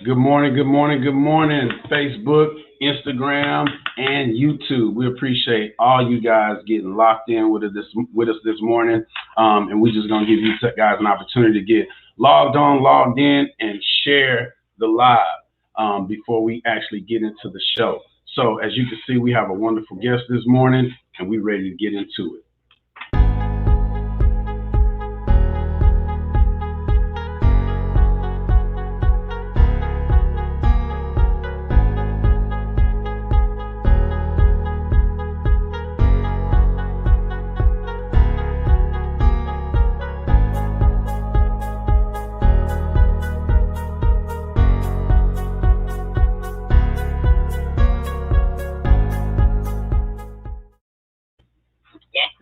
Good morning, good morning, good morning, Facebook, Instagram, and YouTube. We appreciate all you guys getting locked in with us this morning. And we're just going to give you guys an opportunity to get logged on, logged in, and share the live before we actually get into the show. So as you can see, we have a wonderful guest this morning, and we're ready to get into it.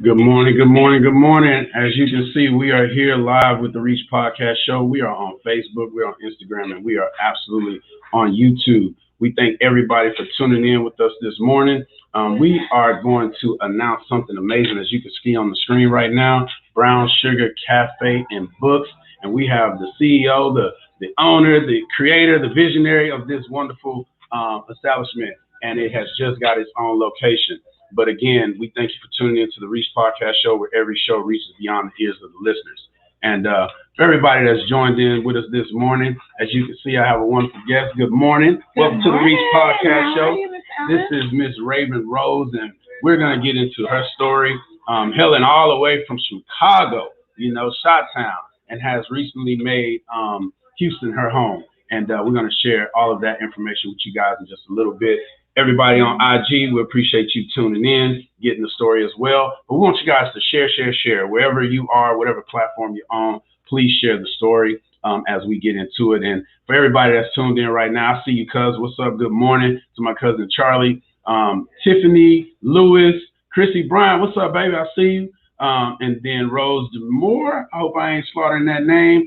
Good morning, good morning, good morning. As you can see, we are here live with the Reach Podcast Show. We are on Facebook, we're on Instagram, and we are absolutely on YouTube. We thank everybody for tuning in with us this morning. We are going to announce something amazing, as you can see on the screen right now, Brown Sugar Cafe and Books. And we have the CEO, the owner, the creator, the visionary of this wonderful establishment, and it has just got its own location. But again, we thank you for tuning into the Reach Podcast Show, where every show reaches beyond the ears of the listeners. And for everybody that's joined in with us this morning, as you can see, I have a wonderful guest. Good morning. Welcome to the Reach Podcast Show. This is Miss Raven Rose, and we're going to get into her story. Hailing all the way from Chicago, Chi-Town, and has recently made Houston her home. And we're going to share all of that information with you guys in just a little bit. Everybody on IG, we appreciate you tuning in, getting the story as well. But we want you guys to share. Wherever you are, whatever platform you're on, please share the story as we get into it. And for everybody that's tuned in right now, I see you, cuz. What's up? Good morning to my cousin Charlie, Tiffany, Lewis, Chrissy Bryant. What's up, baby? I see you. And then Rose DeMoore. I hope I ain't slaughtering that name.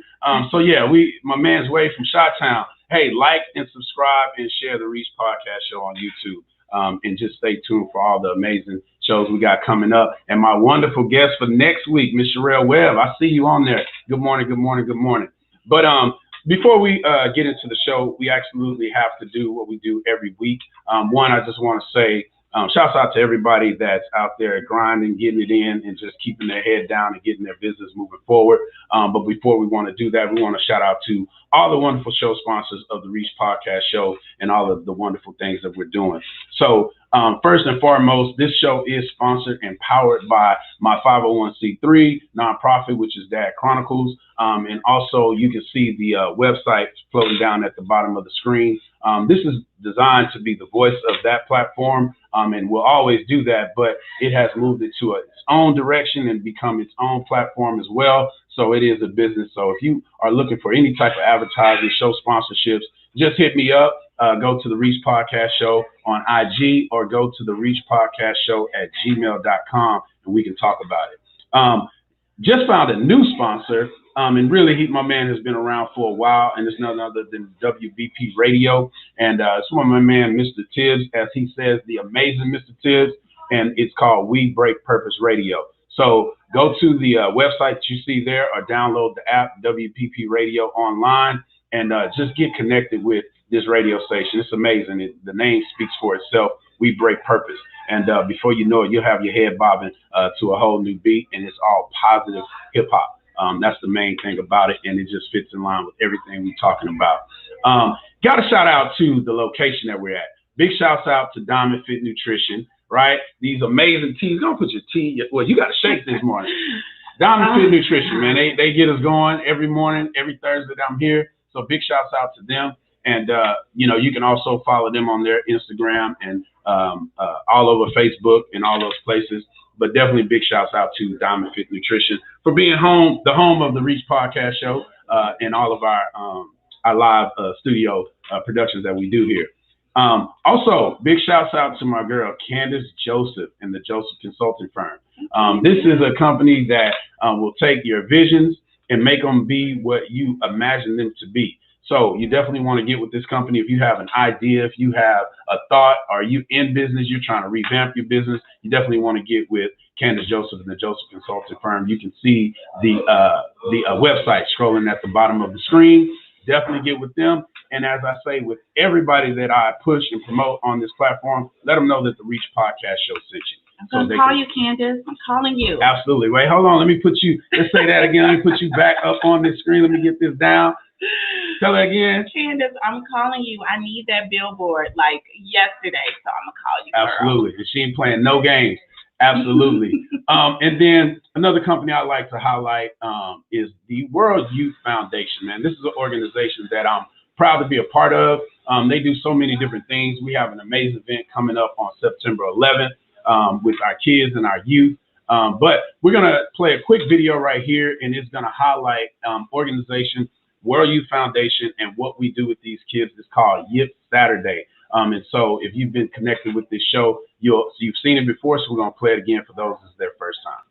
So yeah, my man's Wade from Chi-Town. Hey, like and subscribe and share the Reach Podcast Show on YouTube. And just stay tuned for all the amazing shows we got coming up. And my wonderful guest for next week, Miss Sherelle Webb. I see you on there. Good morning, good morning, good morning. But before we get into the show, we absolutely have to do what we do every week. One, I just want to say, shouts out to everybody that's out there grinding, getting it in, and just keeping their head down and getting their business moving forward. But before we want to do that, we want to shout out to all the wonderful show sponsors of the Reach Podcast Show and all of the wonderful things that we're doing. So first and foremost, this show is sponsored and powered by my 501c3 nonprofit, which is Dad Chronicles. And also you can see the website floating down at the bottom of the screen. This is designed to be the voice of that platform, and we'll always do that, but it has moved it to its own direction and become its own platform as well. So it is a business. So if you are looking for any type of advertising, show sponsorships, just hit me up. Go to the Reach Podcast Show on IG or go to the Reach Podcast Show at gmail.com and we can talk about it. Just found a new sponsor. And really, my man has been around for a while, and it's none other than WBP Radio. And it's one of my man, Mr. Tibbs, as he says, the amazing Mr. Tibbs, and it's called We Break Purpose Radio. So go to the website that you see there or download the app, WBP Radio online, and just get connected with this radio station. It's amazing. The name speaks for itself. We break purpose. And before you know it, you'll have your head bobbing to a whole new beat, and it's all positive hip hop. That's the main thing about it, and it just fits in line with everything we're talking about. Got to shout out to the location that we're at. Big shouts out to Diamond Fit Nutrition, right? These amazing teas. Don't put your tea. Well, you got to shake this morning. Diamond Fit Nutrition, man. They get us going every morning, every Thursday that I'm here. So big shouts out to them. And, you can also follow them on their Instagram and all over Facebook and all those places. But definitely big shouts out to Diamond Fit Nutrition for being the home of the Reach Podcast Show and all of our live studio productions that we do here. Also, big shouts out to my girl, Candace Joseph and the Joseph Consulting Firm. This is a company that will take your visions and make them be what you imagine them to be. So you definitely want to get with this company if you have an idea, if you have a thought, are you in business, you're trying to revamp your business, you definitely want to get with Candace Joseph and the Joseph Consulting Firm. You can see the website scrolling at the bottom of the screen. Definitely get with them. And as I say, with everybody that I push and promote on this platform, let them know that the Reach Podcast Show sent you. I'm going to call you, Candace. I'm calling you. Absolutely. Wait, hold on. Let's say that again. Let me put you back up on this screen. Let me get this down. Tell her again. Candace, I'm calling you. I need that billboard like yesterday, so I'm going to call you. Absolutely. And she ain't playing no games. Absolutely. And then another company I'd like to highlight is the World Youth Foundation, man. This is an organization that I'm proud to be a part of. They do so many different things. We have an amazing event coming up on September 11th with our kids and our youth. But we're going to play a quick video right here, and it's going to highlight organization World Youth Foundation and what we do with these kids. It's called Yip Saturday. And so if you've been connected with this show, you've seen it before, so we're going to play it again for those this is their first time.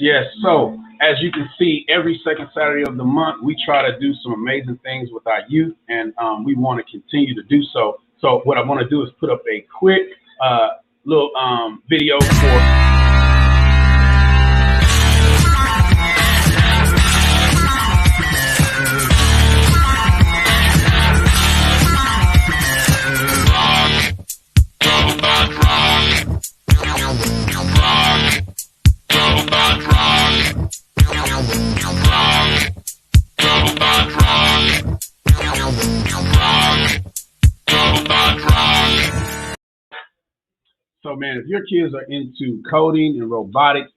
Yes. So as you can see, every second Saturday of the month, we try to do some amazing things with our youth, and we want to continue to do so. So what I want to do is put up a quick little video for... So, man, if your kids are into coding and robotics,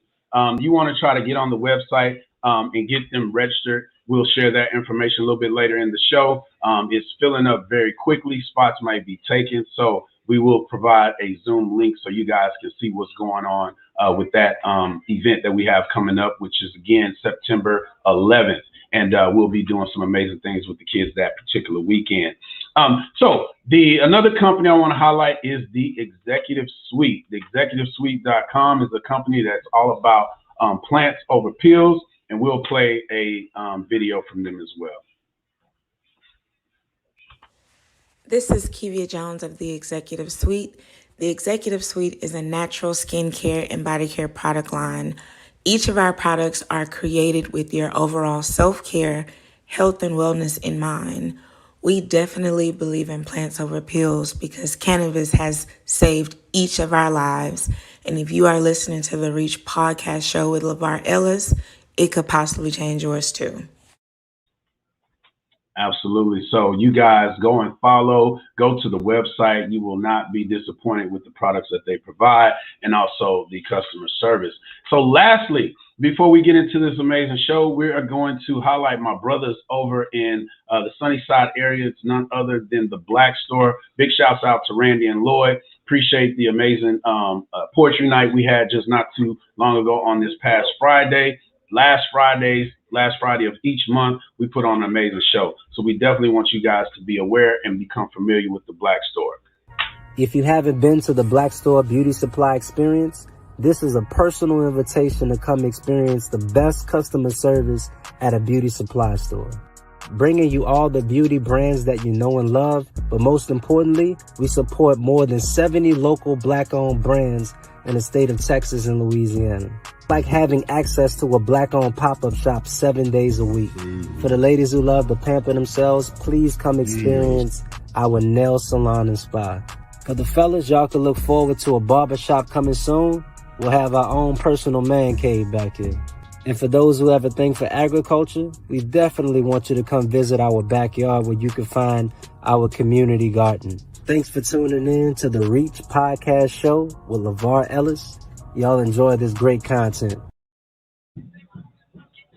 you want to try to get on the website and get them registered. We'll share that information a little bit later in the show. It's filling up very quickly. Spots might be taken. So we will provide a Zoom link so you guys can see what's going on with that event that we have coming up, which is, again, September 11th. And we'll be doing some amazing things with the kids that particular weekend. So another company I want to highlight is the Executive Suite. The ExecutiveSuite.com is a company that's all about plants over pills, and we'll play a video from them as well. This is Kivia Jones of the Executive Suite. The Executive Suite is a natural skincare and body care product line. Each of our products are created with your overall self-care, health, and wellness in mind. We definitely believe in plants over pills because cannabis has saved each of our lives. And if you are listening to the Reach Podcast Show with LeVar Ellis, it could possibly change yours too. Absolutely. So you guys go and follow, go to the website. You will not be disappointed with the products that they provide and also the customer service. So lastly, before we get into this amazing show, we are going to highlight my brothers over in the Sunnyside area. It's none other than the Black Store. Big shouts out to Randy and Lloyd. Appreciate the amazing poetry night we had just not too long ago on this past Friday. Last Friday of each month, we put on an amazing show. So we definitely want you guys to be aware and become familiar with the Black Store. If you haven't been to the Black Store Beauty Supply Experience, this is a personal invitation to come experience the best customer service at a beauty supply store. bringing you all the beauty brands that you know and love. But most importantly, we support more than 70 local Black-owned brands in the state of Texas and Louisiana. Like having access to a Black-owned pop-up shop 7 days a week. For the ladies who love to pamper themselves, please come experience our nail salon and spa. For the fellas, y'all can look forward to a barbershop coming soon. We'll have our own personal man cave back here. And for those who have a thing for agriculture, we definitely want you to come visit our backyard where you can find our community garden. Thanks for tuning in to the Reach Podcast Show with LeVar Ellis. Y'all enjoy this great content.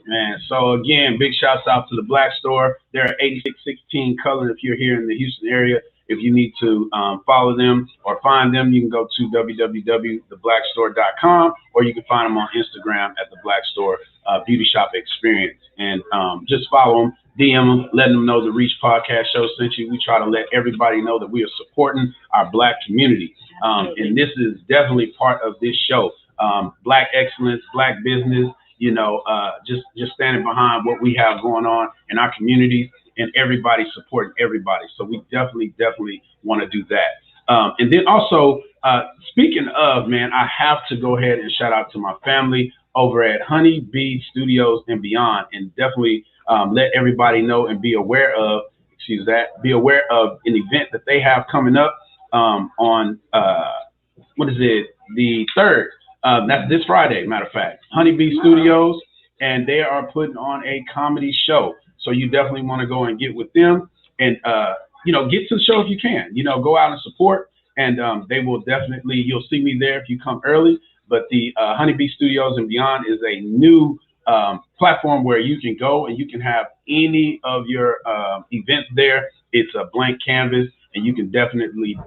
Man, so again, big shouts out to the Black Store. They're at 8616 Cullen if you're here in the Houston area. If you need to follow them or find them, you can go to www.theblackstore.com, or you can find them on Instagram at the Black Store Beauty Shop Experience. And just follow them, DM them, letting them know the Reach Podcast Show sent you. We try to let everybody know that we are supporting our Black community. And this is definitely part of this show. Black excellence, Black business, just standing behind what we have going on in our communities, and everybody supporting everybody. So we definitely want to do that. And then also, speaking of, man, I have to go ahead and shout out to my family over at Honey Bee Studios and Beyond, and definitely let everybody know and be aware of an event that they have coming up on, the 3rd. That's this Friday, matter of fact. Honey Bee Studios, and they are putting on a comedy show. So you definitely want to go and get with them and, get to the show if you can. Go out and support, and they will definitely, you'll see me there if you come early. But the Honey Bee Studios and Beyond is a new platform where you can go and you can have any of your events there. It's a blank canvas, and you can definitely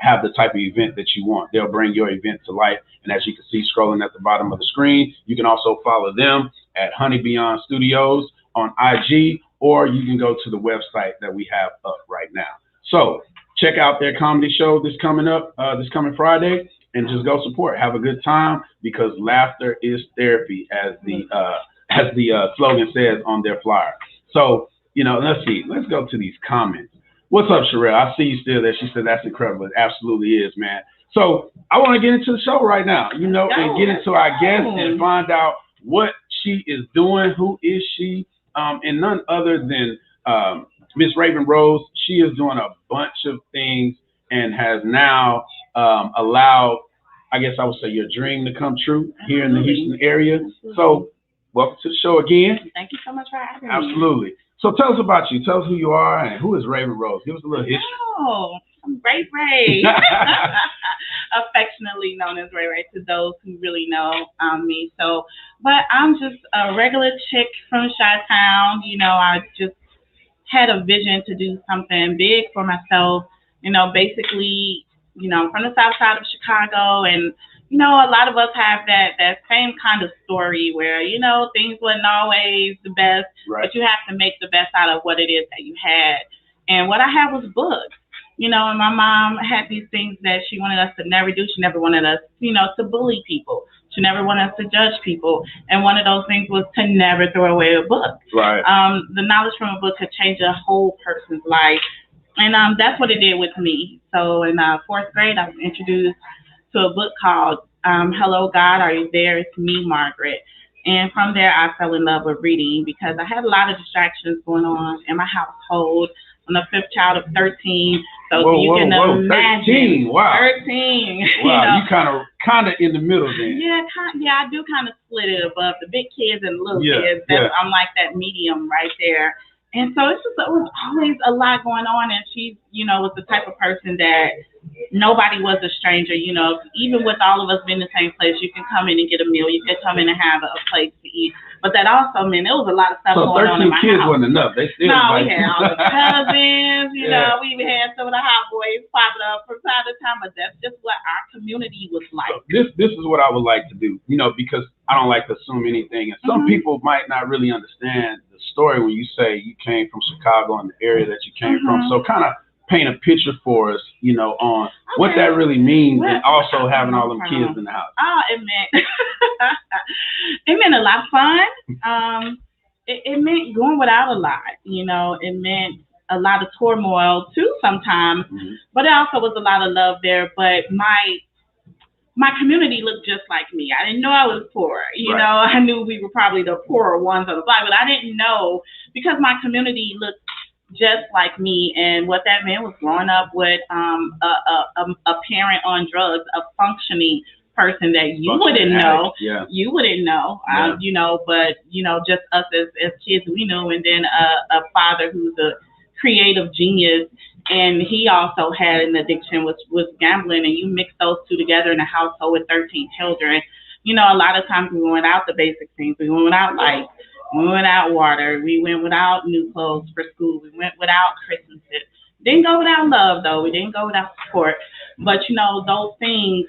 have the type of event that you want. They'll bring your event to life. And as you can see scrolling at the bottom of the screen, you can also follow them at Honey Beyond Studios on IG, or you can go to the website that we have up right now. So check out their comedy show this coming Friday, and just go support. Have a good time, because laughter is therapy, as the slogan says on their flyer. So, let's see. Let's go to these comments. What's up, Sherelle? I see you still there. She said that's incredible. It absolutely is, man. So I want to get into the show right now, and get into our guest and find out what she is doing. Who is she? And none other than Miss Raven Rose. She is doing a bunch of things and has now allowed, I guess I would say, your dream to come true here in the Houston area. So welcome to the show again. Thank you so much for having me. Absolutely. So tell us about you. Tell us who you are and who is Raven Rose. Give us a little history. Oh, I'm Ray Ray. Affectionately known as Ray Ray to those who really know me. But I'm just a regular chick from Chi-Town. I just had a vision to do something big for myself. Basically, I'm from the south side of Chicago, and a lot of us have that same kind of story where, things wasn't always the best, right, but you have to make the best out of what it is that you had. And what I had was books, and my mom had these things that she wanted us to never do. She never wanted us, to bully people. She never wanted us to judge people. And one of those things was to never throw away a book. Right. The knowledge from a book could change a whole person's life. And that's what it did with me. So in 4th grade, I was introduced to a book called Hello, God, Are You There? It's Me, Margaret. And from there, I fell in love with reading because I had a lot of distractions going on in my household. I'm the 5th child of 13, so you can imagine. 13, wow. 13. Wow, you kind of in the middle then. Yeah, I do kind of split it above the big kids and the little kids. I'm like that medium right there. And so it was always a lot going on, and she, was the type of person that nobody was a stranger. Even with all of us being in the same place, you can come in and get a meal, you can come in and have a place to eat. But that also meant there was a lot of stuff going on in my house. So 13 kids wasn't enough. They still we had all the cousins, we even had some of the hot boys popping up from time to time, but that's just what our community was like. So this is what I would like to do, because I don't like to assume anything. And some people might not really understand the story when you say you came from Chicago and the area that you came from. So kind of paint a picture for us, on what that really means, and also having all them kids in the house. Oh, it meant a lot of fun. it meant going without a lot. It meant a lot of turmoil too sometimes, but it also was a lot of love there. But my community looked just like me. I didn't know I was poor. Right. I knew we were probably the poorer ones on the block, but I didn't know because my community looked just like me. And what that meant was growing up with a parent on drugs, a functioning person that you wouldn't know. Yeah. You wouldn't know, yeah. But, just us as kids, we knew. And then a father who's a creative genius. And he also had an addiction, which was gambling, and you mix those two together in a household with 13 children. A lot of times we went without the basic things. We went without lights. We went without water. We went without new clothes for school. We went without Christmases. Didn't go without love, though. We didn't go without support. But, those things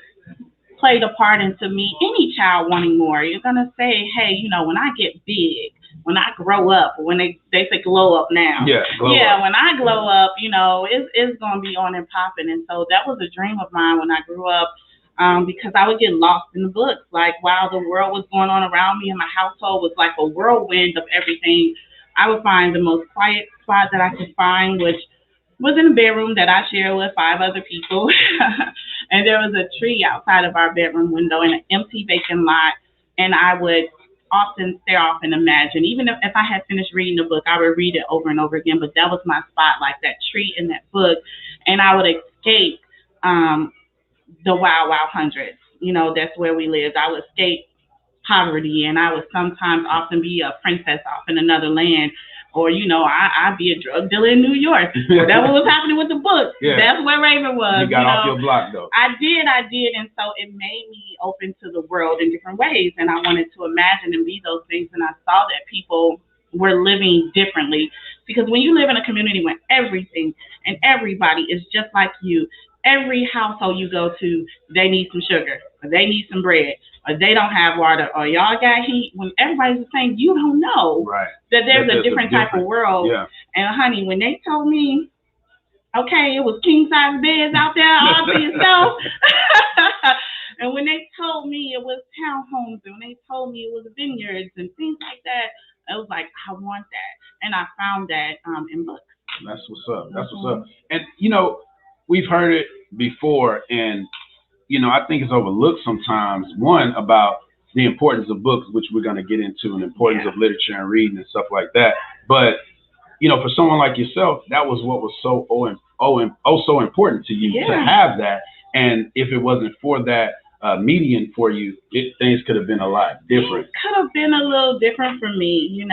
played a part into me. Any child wanting more. You're going to say, hey, when I get big, when I grow up, when they say glow up now. Yeah, up. When I glow up, it's going to be on and popping. And so that was a dream of mine when I grew up, because I would get lost in the books. Like, while the world was going on around me and my household was like a whirlwind of everything, I would find the most quiet spot that I could find, which was in a bedroom that I shared with 5 other people. And there was a tree outside of our bedroom window in an empty vacant lot. And I would often stare off and imagine. Even if I had finished reading the book, I would read it over and over again. But that was my spot, like that tree in that book. And I would escape the Wild Wild Hundreds. That's where we lived. I would escape poverty, and I would sometimes often be a princess off in another land. Or, I'd be a drug dealer in New York. Whatever was happening with the book. Yeah. That's where Raven was. You got off your block, though. I did. And so it made me open to the world in different ways. And I wanted to imagine and be those things. And I saw that people were living differently. Because when you live in a community where everything and everybody is just like you, every household you go to, they need some sugar, or they need some bread, or they don't have water, or y'all got heat. When everybody's the same, you don't know that there's a different type of world. Yeah. And honey, when they told me, okay, it was king size beds out there all to yourself, and when they told me it was townhomes, and when they told me it was vineyards and things like that, I was like, I want that, and I found that in books. That's what's up. That's what's up. And we've heard it before, and I think it's overlooked sometimes, one, about the importance of books, which we're going to get into, and the importance of literature and reading and stuff like that. But, for someone like yourself, that was what was so important to you, to have that. And if it wasn't for that median for you, things could have been a lot different. It could have been a little different for me,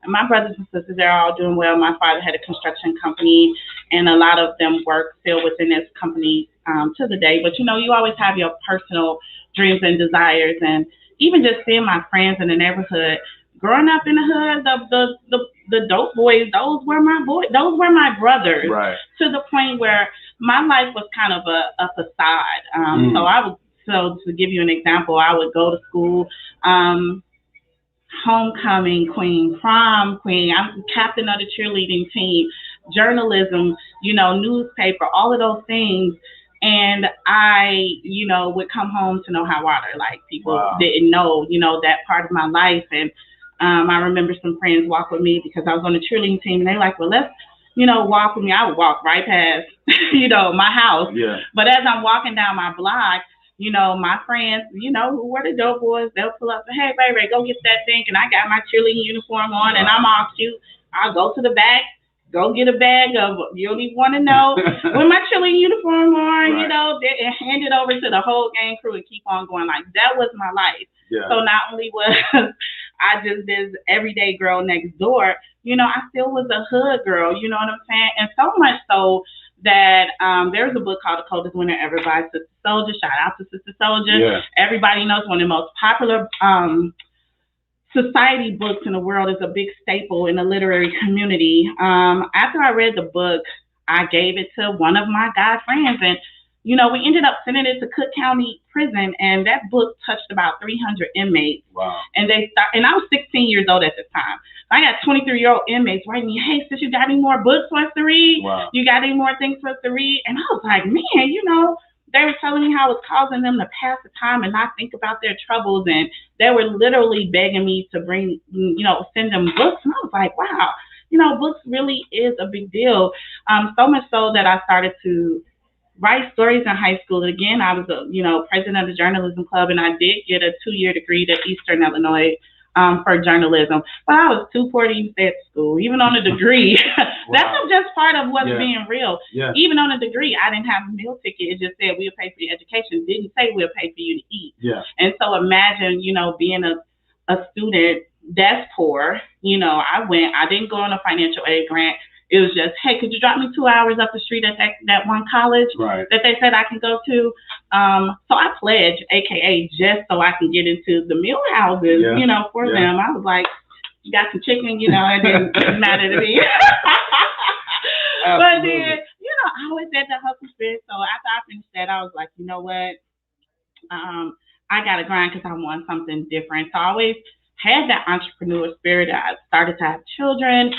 my brothers and sisters, they're all doing well. My father had a construction company, and a lot of them work still within this company to the day. But, you always have your personal dreams and desires. And even just seeing my friends in the neighborhood, growing up in the hood, the dope boys, those were my boys. Those were my brothers. Right. To the point where my life was kind of a facade. So to give you an example, I would go to school, homecoming queen, prom queen, I'm captain of the cheerleading team, journalism, newspaper, all of those things. And I, would come home to no hot water. Like, people didn't know, that part of my life. And I remember some friends walk with me because I was on the cheerleading team, and they were like, well, let's, walk with me. I would walk right past, my house. Yeah. But as I'm walking down my block, my friends, who were the dope boys, they'll pull up and, hey, Ray, go get that thing. And I got my cheerleading uniform on, and I'm all cute. I'll go to the back, go get a bag of, you don't even want to know, with my cheerleading uniform on, and hand it over to the whole gang crew and keep on going. Like, that was my life. Yeah. So not only was I just this everyday girl next door, I still was a hood girl, you know what I'm saying? And so much so that there's a book called The Coldest Winter Ever by Sister Soldier. Shout out to Sister Soldier. Yeah. Everybody knows one of the most popular society books in the world, is a big staple in the literary community. After I read the book, I gave it to one of my guy friends, and we ended up sending it to Cook County Prison, and that book touched about 300 inmates. Wow. And and I was 16 years old at the time. I got 23-year-old inmates writing me, hey, sis, you got any more books for us to read? Wow. You got any more things for us to read? And I was like, man, they were telling me how it was causing them to pass the time and not think about their troubles. And they were literally begging me to bring, send them books. And I was like, wow, books really is a big deal. So much so that I started to write stories in high school. Again, I was president of the journalism club, and I did get a 2-year degree at Eastern Illinois for journalism. But I was too poor to even stay at school, even on a degree. Wow. That's just part of what's being real. Yeah. Even on a degree, I didn't have a meal ticket. It just said we'll pay for your education. It didn't say we'll pay for you to eat. Yeah. And so imagine, being a student that's poor. I didn't go on a financial aid grant. It was just, hey, could you drop me 2 hours up the street at that one college that they said I can go to? So I pledged, AKA, just so I can get into the meal houses, for them. I was like, you got some chicken, it didn't matter to me. But then, I always had that hustle spirit. So after I finished that, I was like, you know what? I got to grind because I want something different. So I always had that entrepreneur spirit. I started to have children.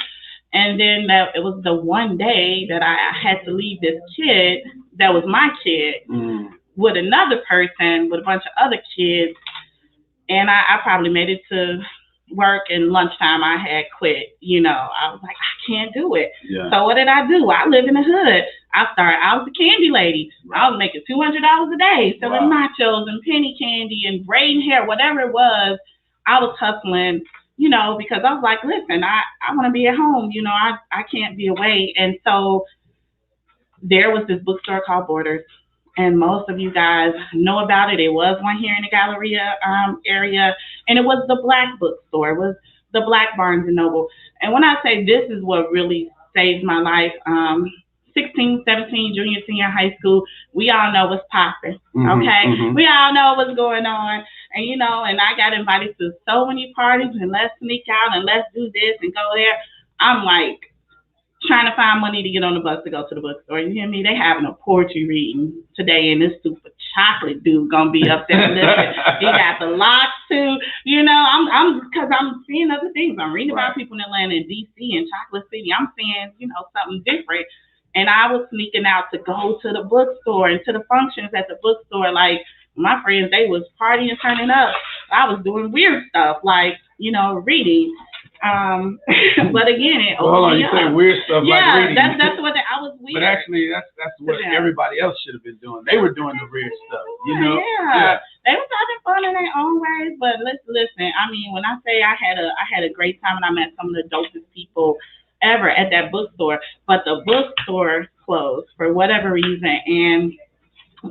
And then it was the one day that I had to leave this kid that was my kid with another person, with a bunch of other kids. And I probably made it to work, and lunchtime I had quit. I was like, I can't do it. Yeah. So what did I do? I live in the hood. I was a candy lady. I was making $200 a day selling nachos and penny candy and braiding hair, whatever it was. I was hustling. Because I was like, listen, I want to be at home. I can't be away. And so there was this bookstore called Borders, and most of you guys know about it. It was one here in the Galleria area, and it was the Black bookstore. It was the Black Barnes & Noble. And when I say this is what really saved my life, 16, 17, junior, senior high school, we all know what's popping, okay? Mm-hmm. We all know what's going on. And, and I got invited to so many parties, and let's sneak out and let's do this and go there. I'm like trying to find money to get on the bus to go to the bookstore. You hear me? They having a poetry reading today, and this super chocolate dude gonna be up there listening. He got the locks too. Because I'm seeing other things. I'm reading about people in Atlanta and DC and Chocolate City. I'm seeing, something different. And I was sneaking out to go to the bookstore and to the functions at the bookstore. Like, my friends, they was partying, turning up. I was doing weird stuff, like, reading. But again, it hold on, you say weird stuff like reading. Yeah, that's what I was weird. But actually, that's what everybody else should have been doing. They were doing the weird stuff, Yeah. They was having fun in their own ways. But listen, I mean, when I say I had a great time, and I met some of the dopest people ever at that bookstore, but the bookstore closed for whatever reason, and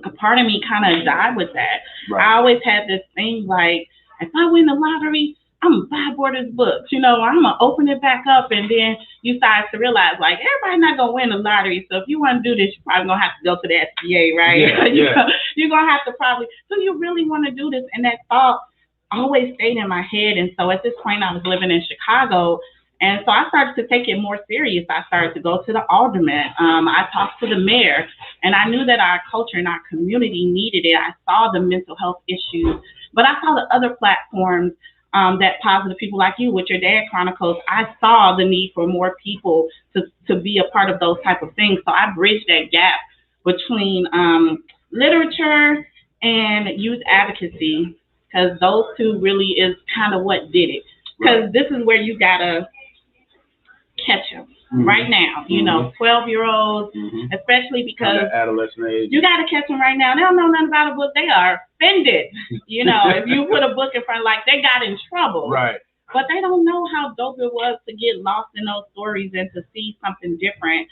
a part of me kind of died with that. Right. I always had this thing like, if I win the lottery, I'm gonna buy Borders books. I'm gonna open it back up, and then you start to realize like everybody's not gonna win the lottery. So if you want to do this, you're probably gonna have to go to the SBA, right? Yeah. You're gonna have to probably. Do you really want to do this? And that thought always stayed in my head. And so at this point, I was living in Chicago. And so I started to take it more serious. I started to go to the alderman. I talked to the mayor, and I knew that our culture and our community needed it. I saw the mental health issues, but I saw the other platforms that positive people like you with your Dad Chronicles. I saw the need for more people to be a part of those type of things. So I bridged that gap between literature and youth advocacy, because those two really is kind of what did it. Because this is where you gotta catch them right now, 12-year-olds, especially because adolescent age. You got to catch them right now. They don't know nothing about a book. They are offended. If you put a book in front, like they got in trouble. Right. But they don't know how dope it was to get lost in those stories and to see something different.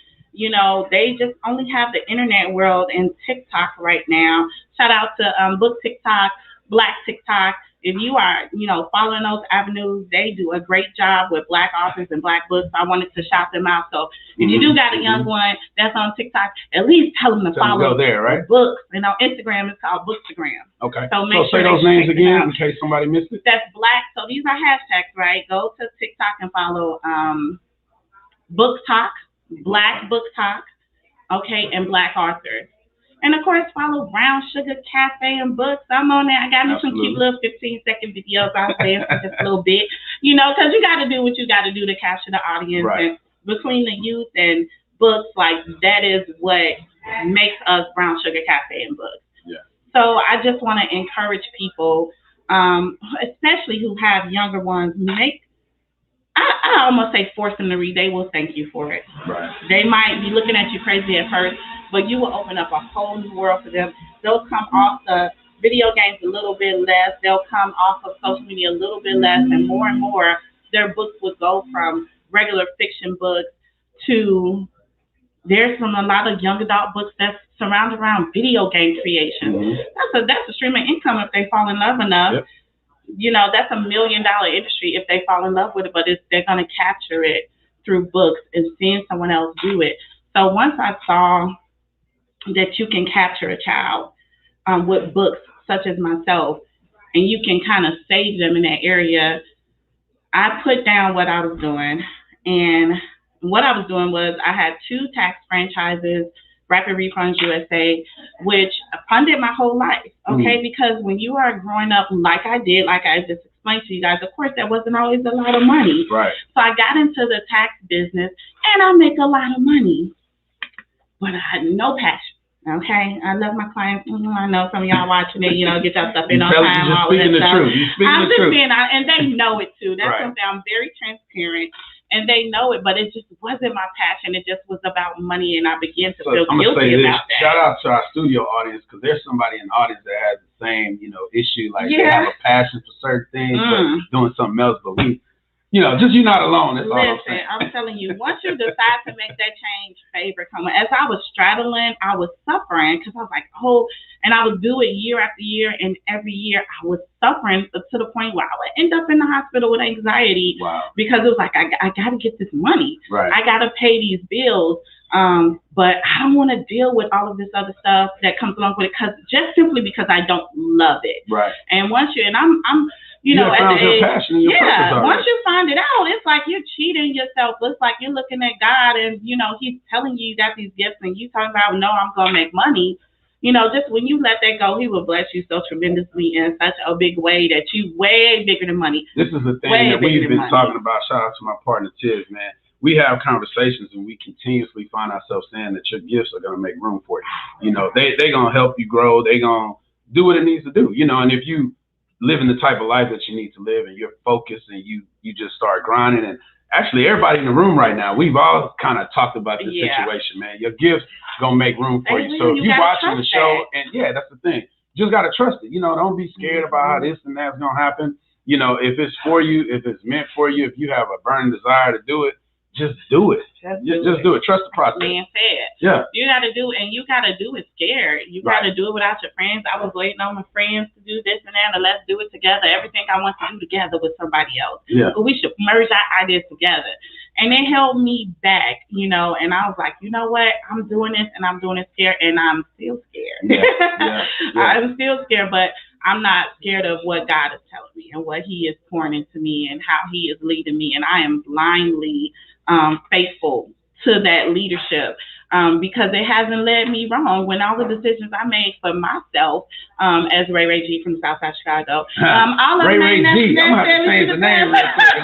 They just only have the internet world and TikTok right now. Shout out to Book TikTok, Black TikTok. If you are, following those avenues, they do a great job with Black authors and Black books. I wanted to shout them out. So if you do got a young one that's on TikTok, at least tell them to follow go there, right? The books. And on Instagram, it's called Bookstagram. Okay. So make sure say those names again in case somebody missed it. That's Black. So these are hashtags, right? Go to TikTok and follow Book Talk, Black Book Talk, okay, and Black authors. And, of course, follow Brown Sugar Cafe and Books. I'm on there. I got me some cute little 15-second videos. I'll say for just a little bit, because you got to do what you got to do to capture the audience. Right. And between the youth and books, like, that is what makes us Brown Sugar Cafe and Books. Yeah. So I just want to encourage people, especially who have younger ones, I almost say force them to read. They will thank you for it. Right. They might be looking at you crazy at first, but you will open up a whole new world for them. They'll come off the video games a little bit less. They'll come off of social media a little bit less, and more, their books would go from regular fiction books to there's a lot of young adult books that's surrounded around video game creation. Mm-hmm. That's a stream of income if they fall in love enough. Yep. You know, that's $1 million industry if they fall in love with it, but they're going to capture it through books and seeing someone else do it. So once I saw that you can capture a child with books such as myself, and you can kind of save them in that area, I put down what I was doing. And what I was doing was I had 2 tax franchises, Rapid Refunds USA, which funded my whole life, okay? Because when you are growing up like I did, like I just explained to you guys, of course, there wasn't always a lot of money. Right. So I got into the tax business, and I make a lot of money, but I had no passion, okay? I love my clients. I know some of y'all watching it, get your stuff in on time. You're speaking the truth. You're speaking the truth. And they know it, too. That's right. something I'm very transparent. And they know it, but it just wasn't my passion. It just was about money, and I began to feel guilty about that. Shout out to our studio audience, because there's somebody in the audience that has the same, issue. Like they have a passion for certain things, but doing something else. But you're not alone. That's all I'm saying. I'm telling you, once you decide to make that change, favor come. As I was straddling, I was suffering because I was like, and I would do it year after year, and every year I was suffering to the point where I would end up in the hospital with anxiety. Wow. Because it was like, I got to get this money. Right. I got to pay these bills. But I don't want to deal with all of this other stuff that comes along with it, simply because I don't love it. Right. And once I'm at the age, once you find it out, it's like you're cheating yourself. It's like you're looking at God, and He's telling you that these gifts, and you talking about, no, I'm gonna make money. Just when you let that go, He will bless you so tremendously in such a big way that you way bigger than money. This is the thing that we've been talking about. Shout out to my partner Tiz, man. We have conversations, and we continuously find ourselves saying that your gifts are gonna make room for you. They're gonna help you grow. They're gonna do what it needs to do. And if you living the type of life that you need to live, and you're focused, and you just start grinding. And actually, everybody in the room right now, we've all kind of talked about this situation, man. Your gifts gonna make room for you. So if you're watching the show, and that's the thing, you just gotta trust it. Don't be scared about how this and that's gonna happen. If it's for you, if it's meant for you, if you have a burning desire to do it, just do it. Just do it. Trust the process. Man said. Yeah. You got to do it, and you got to do it scared. You got to do it without your friends. I was waiting on my friends to do this and that, and let's do it together. Everything I want to do together with somebody else. Yeah. But we should merge our ideas together. And it held me back, and I was like, you know what? I'm doing this, and I'm doing it scared, and I'm still scared. Yeah. I'm still scared, but I'm not scared of what God is telling me and what He is pouring into me and how He is leading me. And I am blindly faithful to that leadership because it hasn't led me wrong. When all the decisions I made for myself, as Ray G from Southside Chicago, all of Ray G, I'm gonna have to change the name real quick.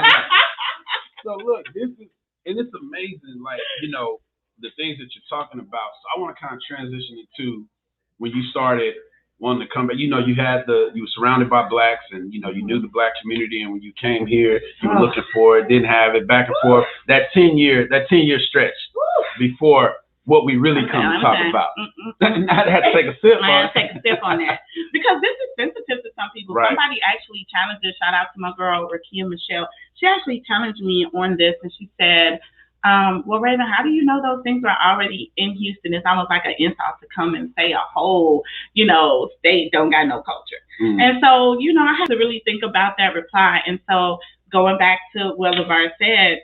So look, it's amazing, like the things that you're talking about. So I want to kind of transition into when you started wanting to come back. You were surrounded by blacks, and you knew the black community, and when you came here, you were looking for it, didn't have it, back and forth. That 10-year stretch before what we really come to talk about. I had to take a sip. I had to take a sip on that because this is sensitive to some people. Right. Somebody actually challenged us. Shout out to my girl Rakia Michelle. She actually challenged me on this, and she said, well, Raven, how do you know those things are already in Houston? It's almost like an insult to come and say a whole, state don't got no culture. And so, I had to really think about that reply. And so going back to what LeVar said,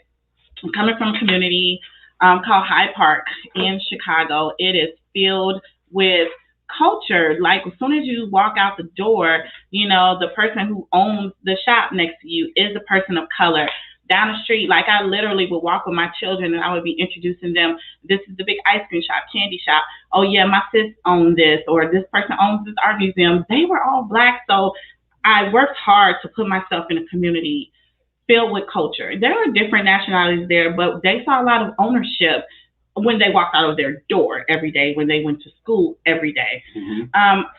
I'm coming from a community called Hyde Park in Chicago. It is filled with culture. Like as soon as you walk out the door, the person who owns the shop next to you is a person of color. Down the street, like I literally would walk with my children and I would be introducing them. This is the big ice cream shop, candy shop. Oh yeah, my sis owned this, or this person owns this art museum. They were all black. So I worked hard to put myself in a community filled with culture. There were different nationalities there, but they saw a lot of ownership when they walked out of their door every day, when they went to school every day.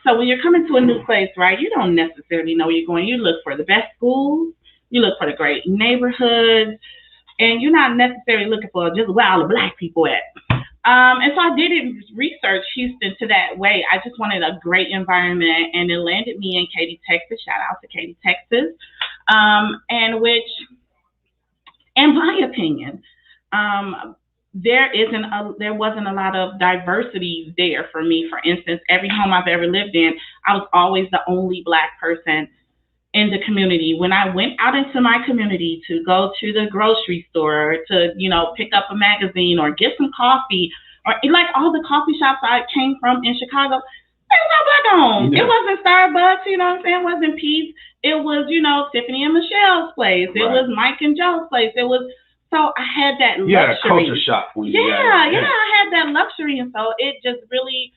So when you're coming to a new place, right, you don't necessarily know where you're going. You look for the best schools, you look for the great neighborhoods, and you're not necessarily looking for just where all the black people at. And so I didn't research Houston to that way. I just wanted a great environment, and it landed me in Katy, Texas. Shout out to Katy, Texas. And which, in my opinion, there wasn't a lot of diversity there for me. For instance, every home I've ever lived in, I was always the only black person in the community. When I went out into my community to go to the grocery store, to, pick up a magazine or get some coffee, or like all the coffee shops I came from in Chicago, they were all black owned. It wasn't Starbucks, you know what I'm saying? It wasn't Pete's. It was, Tiffany and Michelle's place. It was Mike and Joe's place. It was, so I had that luxury. Yeah, a culture shock. I had that luxury. And so it just really,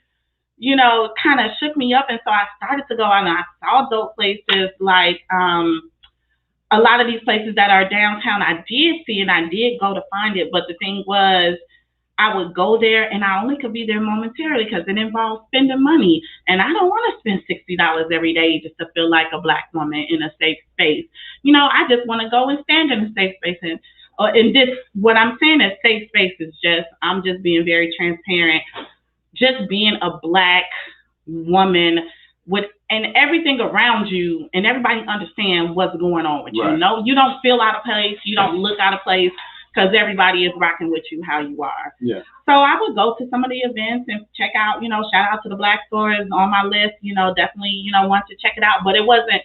kind of shook me up. And so I started to go out and I saw dope places like a lot of these places that are downtown. I did see and I did go to find it. But the thing was, I would go there and I only could be there momentarily because it involves spending money. And I don't want to spend $60 every day just to feel like a black woman in a safe space. I just want to go and stand in a safe space. And what I'm saying is safe space is just, I'm just being very transparent. Just being a black woman and everything around you and everybody understand what's going on with you. You don't feel out of place. You don't look out of place because everybody is rocking with you how you are. Yeah. So I would go to some of the events and check out, shout out to the black stores on my list, definitely, want to check it out. But it wasn't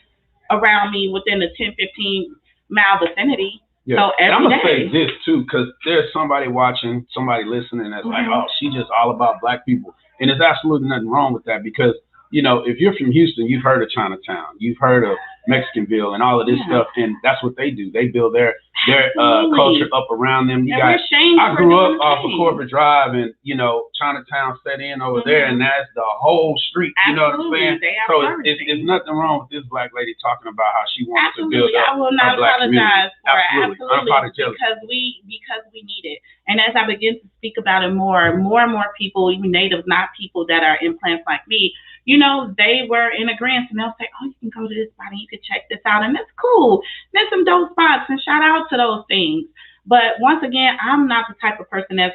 around me within the 10, 15 mile vicinity. Yeah. So every I'm going to day. say this too, because there's somebody watching, somebody listening that's like, oh, she's just all about black people. And there's absolutely nothing wrong with that because, if you're from Houston, you've heard of Chinatown, you've heard of Mexicanville and all of this stuff. And that's what they do. They build their culture up around them. I grew up off of Corporate Drive and, Chinatown set in over there and that's the whole street. You know what I'm saying? So it's nothing wrong with this black lady talking about how she wants to build up I will not apologize for it. Absolutely. Because we need it. And as I begin to speak about it more and more people, even natives, not people that are implants like me, they were in agreement and they'll say, oh, you can go to this spot and you can check this out. And that's cool. There's some dope spots and shout out to those things. But once again, I'm not the type of person that's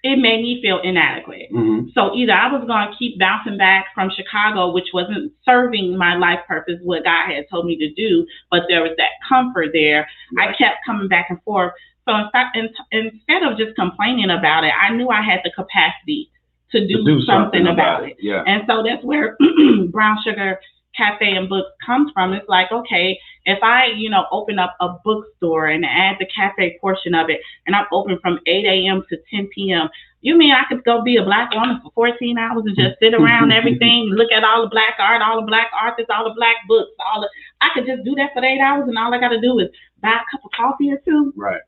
it made me feel inadequate. So either I was going to keep bouncing back from Chicago, which wasn't serving my life purpose, what God had told me to do, but there was that comfort there. Right. I kept coming back and forth. So instead of just complaining about it, I knew I had the capacity to do something about it. Yeah. And so that's where Brown Sugar Cafe and Books comes from. It's like, okay, if I, open up a bookstore and add the cafe portion of it, and I'm open from 8 a.m. to 10 p.m., you mean I could go be a black woman for 14 hours and just sit around everything, look at all the black art, all the black artists, all the black books, I could just do that for 8 hours and all I got to do is buy a cup of coffee or two. Right.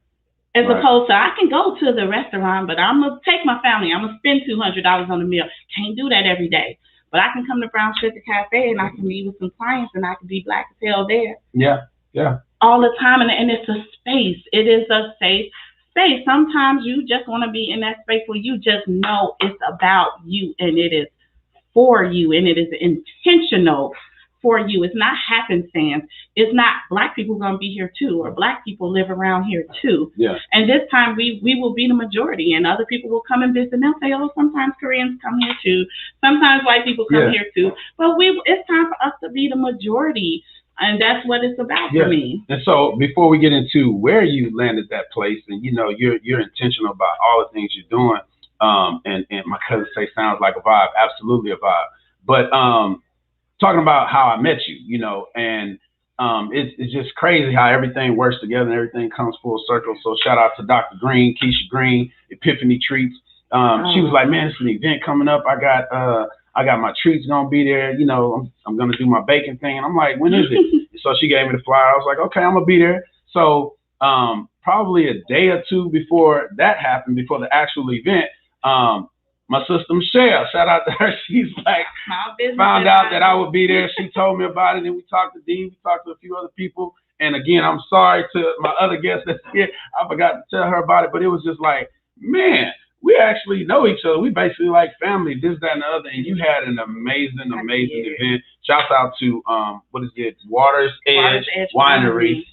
As opposed to, I can go to the restaurant, but I'm going to take my family. I'm going to spend $200 on a meal. Can't do that every day. But I can come to Brown Sugar Cafe and I can meet with some clients and I can be black as hell there. Yeah, yeah. All the time. And it's a space. It is a safe space. Sometimes you just want to be in that space where you just know it's about you and it is for you and it is intentional for you. It's not happenstance. It's not black people going to be here too, or black people live around here too. Yeah. And this time we will be the majority, and other people will come and visit. And they'll say, oh, sometimes Koreans come here too. Sometimes white people come here too. But it's time for us to be the majority, and that's what it's about for me. And so before we get into where you landed that place, and you're intentional about all the things you're doing, and my cousin say sounds like a vibe, absolutely a vibe. But talking about how I met you, and it's just crazy how everything works together and everything comes full circle. So shout out to Dr. Green, Keisha Green, Epiphany Treats. She was like, man, it's an event coming up. I got my treats gonna be there. I'm gonna do my baking thing. And I'm like, when is it? So she gave me the flyer. I was like, okay, I'm gonna be there. So probably a day or two before that happened, before the actual event, my sister Michelle, shout out to her. She's like, found out that I would be there. She told me about it. And we talked to Dean. We talked to a few other people. And again, I'm sorry to my other guests that's here. I forgot to tell her about it. But it was just like, man, we actually know each other. We basically like family, this, that, and the other. And you had an amazing event. Shouts out to what is it, Waters Edge Winery.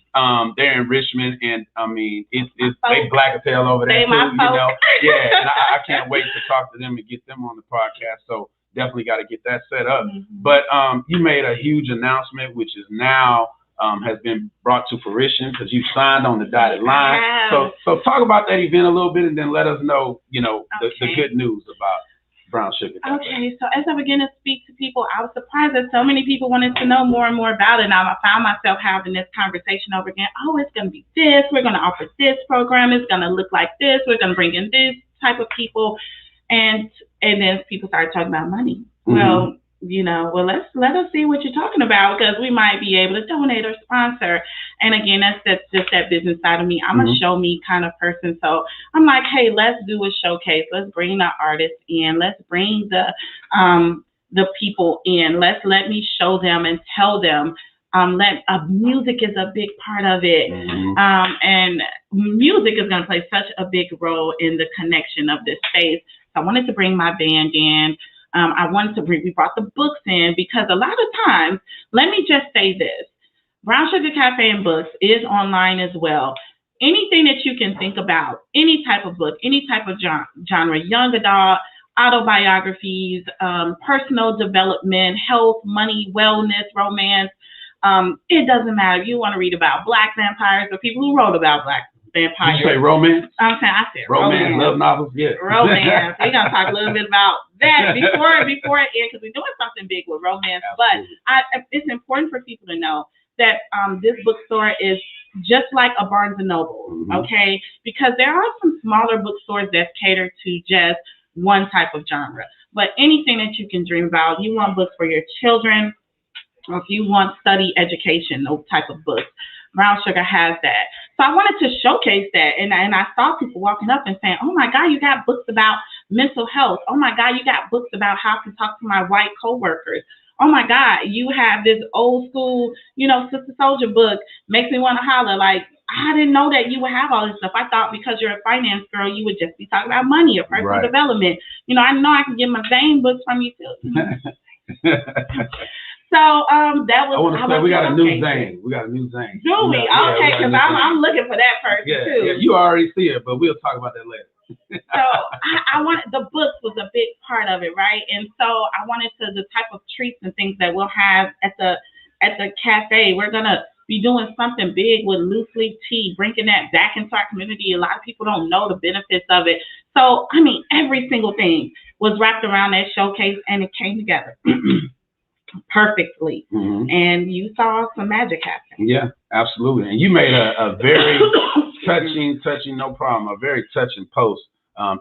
They're in Richmond, and I mean, it's they black as hell over there too, you know. Yeah, and I can't wait to talk to them and get them on the podcast. So definitely got to get that set up. But you made a huge announcement, which is now has been brought to fruition because you signed on the dotted line. So talk about that event a little bit, and then let us know, you know, the good news about Brown Sugar Cafe. Okay, so as I began to speak to people, I was surprised that so many people wanted to know more and more about it. And I found myself having this conversation over again. Oh, it's going to be this. We're going to offer this program. It's going to look like this. We're going to bring in this type of people. And then people started talking about money. Well, you know, let us see what you're talking about, because we might be able to donate or sponsor. And again, that's just that business side of me. I'm a show me kind of person. So I'm like, hey, let's do a showcase. Let's bring the artists in. Let's bring the people in. Let me show them and tell them. Music is a big part of it. And music is going to play such a big role in the connection of this space. So I wanted to bring my band in. We brought the books in, because a lot of times, let me just say this, Brown Sugar Cafe and Books is online as well. Anything that you can think about, any type of book, any type of genre, young adult, autobiographies, personal development, health, money, wellness, romance, it doesn't matter. If you want to read about Black vampires or people who wrote about Black vampires. Did you say romance? I said romance. Love novels, yeah. Romance. We're going to talk a little bit about that before it ends, because we're doing something big with romance. Absolutely. But it's important for people to know that this bookstore is just like a Barnes & Noble, okay? Because there are some smaller bookstores that cater to just one type of genre. But anything that you can dream about, you want books for your children, or if you want study education, those type of books, Brown Sugar has that. So I wanted to showcase that, and I saw people walking up and saying, oh my God, you got books about mental health. Oh my God, you got books about how to talk to my white coworkers. Oh my God, you have this old school, you know, Sister Soldier book, makes me want to holler. Like, I didn't know that you would have all this stuff. I thought because you're a finance girl, you would just be talking about money or personal development. You know I can get my Zane books from you too. So that was. I want to say we got a new Zane. We got a new Zane. Do we? Okay, because I'm looking for that person too. Yeah, you already see it, but we'll talk about that later. So I wanted, the books was a big part of it, right? And so I wanted the type of treats and things that we'll have at the cafe. We're gonna be doing something big with loose leaf tea, bringing that back into our community. A lot of people don't know the benefits of it. So I mean, every single thing was wrapped around that showcase, and it came together perfectly. And you saw some magic happen. Yeah, absolutely. And you made a very touching, no problem, a very touching post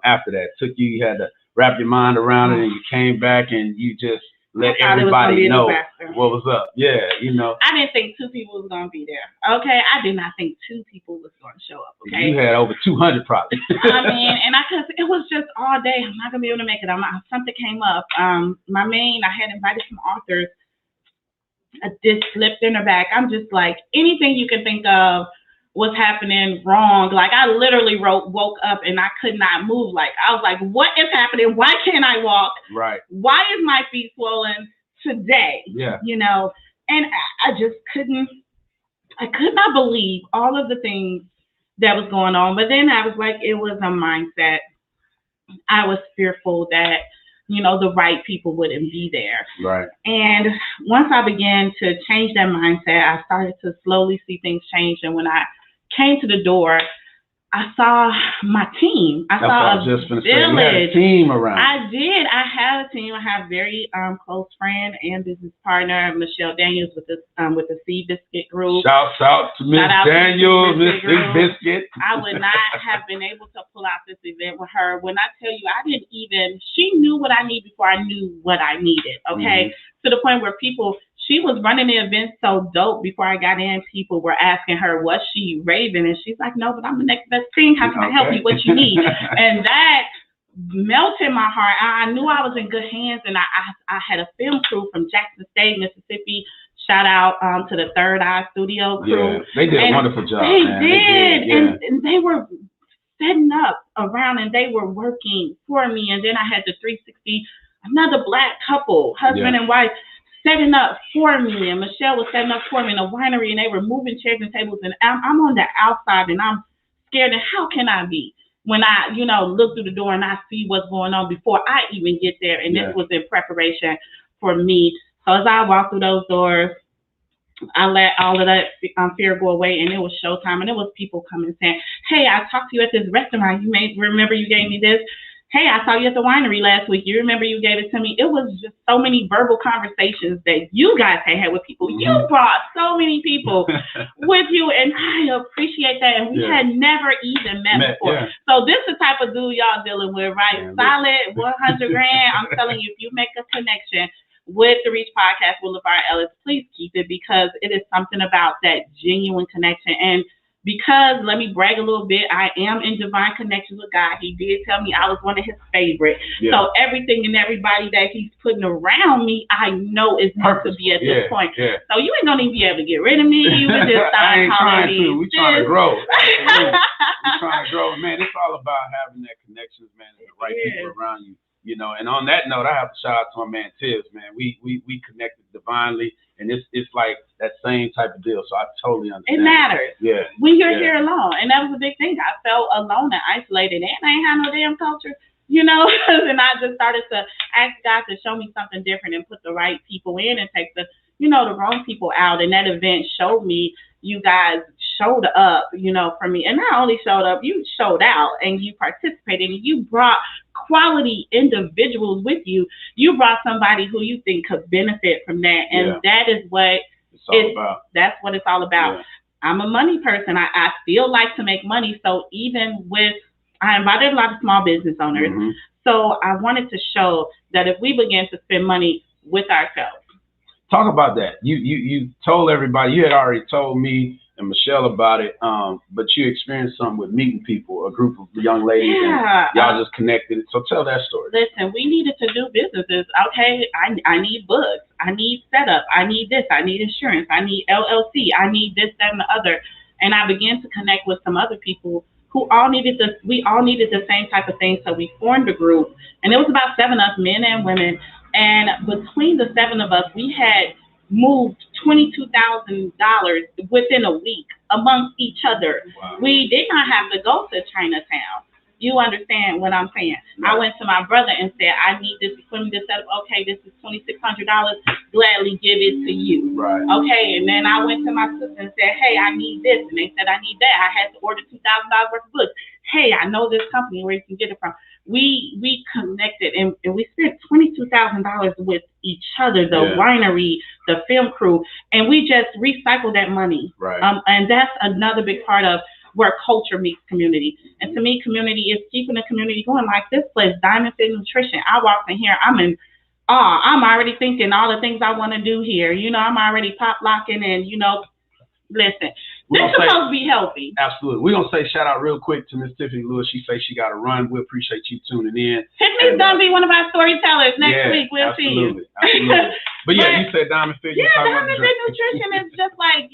after that. You had to wrap your mind around it, and you came back and you just let everybody know what was up. Yeah, you know. I didn't think 2 people was going to be there. Okay, I did not think 2 people was going to show up. Okay, you had over 200 probably. I mean, and it was just all day. I'm not going to be able to make it. Something came up. I had invited some authors. A disc slipped in her back. I'm just like, anything you can think of was happening wrong. Like, I literally woke up and I could not move. Like, I was like, what is happening? Why can't I walk? Right. Why is my feet swollen today? Yeah. You know, and I just could not believe all of the things that was going on. But then I was like, it was a mindset. I was fearful that, you know, the right people wouldn't be there. Right. And once I began to change that mindset, I started to slowly see things change. And when I came to the door, I saw my team. I saw a village. You had a team around. I did. I had a team. I have a very close friend and business partner, Michelle Daniels, with the Sea Biscuit Group. Shout out to Miss Daniels, Miss Biscuit. I would not have been able to pull out this event with her. When I tell you, she knew what I needed before I knew what I needed. Okay, to the point where she was running the event so dope. Before I got in, people were asking her, was she raving? And she's like, no, but I'm the next best thing. How can I help you? What you need? And that melted my heart. I knew I was in good hands. And I had a film crew from Jackson State, Mississippi. Shout out to the Third Eye Studio crew. Yeah, they did a wonderful job. They did. And they were setting up around and they were working for me. And then I had the 360, another Black couple, husband and wife, setting up for me. And Michelle was setting up for me in a winery, and they were moving chairs and tables. And I'm on the outside, and I'm scared. And how can I be when I, look through the door and I see what's going on before I even get there? And this was in preparation for me. So as I walked through those doors, I let all of that fear go away, and it was showtime. And it was people coming saying, hey, I talked to you at this restaurant. You may remember you gave me this. Hey, I saw you at the winery last week. You remember you gave it to me. It was just so many verbal conversations that you guys had with people. Mm-hmm. You brought so many people with you, and I appreciate that. And we had never even met before. Yeah. So this is the type of dude y'all dealing with, right? Yeah, solid, 100 grand. I'm telling you, if you make a connection with the Reach Podcast with LeVar Ellis, please keep it, because it is something about that genuine connection. And because, let me brag a little bit, I am in divine connections with God. He did tell me I was one of his favorites. Yeah. So everything and everybody that he's putting around me, I know is meant to be at this point. Yeah. So you ain't going to even be able to get rid of me. You would just start calling me. We're trying to grow. We're trying to grow. Man, it's all about having that connections, man, and the right people around you. And on that note, I have to shout out to my man Tiz, man. We connected divinely, and it's like that same type of deal. So I totally understand. It matters. Yeah. When you're here alone, and that was a big thing. I felt alone and isolated, and I ain't had no damn culture, and I just started to ask God to show me something different and put the right people in and take the wrong people out. And that event showed me you guys showed up, for me. And not only showed up, you showed out and you participated and you brought quality individuals with you. You brought somebody who you think could benefit from that. And that is what it's about. That's what it's all about. Yeah. I'm a money person. I still like to make money. So even I invited a lot of small business owners. Mm-hmm. So I wanted to show that if we begin to spend money with ourselves. Talk about that. You told everybody, you had already told me and Michelle about it, but you experienced something with meeting people, a group of young ladies, and y'all just connected. So tell that story. Listen, we needed to do businesses. Okay, I need books. I need setup. I need this. I need insurance. I need LLC. I need this, that, and the other. And I began to connect with some other people who we all needed the same type of thing. So we formed a group, and it was about 7 of us, men and women. And between the 7 of us, we had moved $22,000 within a week amongst each other. Wow. We did not have to go to Chinatown. You understand what I'm saying? Yeah. I went to my brother and said, I need this equipment, this setup. Okay, this is $2,600. Gladly give it to you. Right. Okay, and then I went to my sister and said, hey, I need this. And they said, I need that. I had to order $2,000 worth of books. Hey, I know this company where you can get it from. We connected and we spent $22,000 with each other, the winery, the film crew, and we just recycled that money. Right. And that's another big part of where culture meets community. And to me, community is keeping the community going. Like this place, Diamond Fit Nutrition. I walked in here, I'm in awe. I'm already thinking all the things I want to do here. I'm already pop locking and, listen. This is supposed to be healthy. Absolutely. We're going to say shout out real quick to Miss Tiffany Lewis. She says she got to run. We appreciate you tuning in. Tiffany's going to be one of our storytellers next week. We'll see you. Absolutely. But you said Diamond Fit. Yeah, Diamond Fit Nutrition is just like,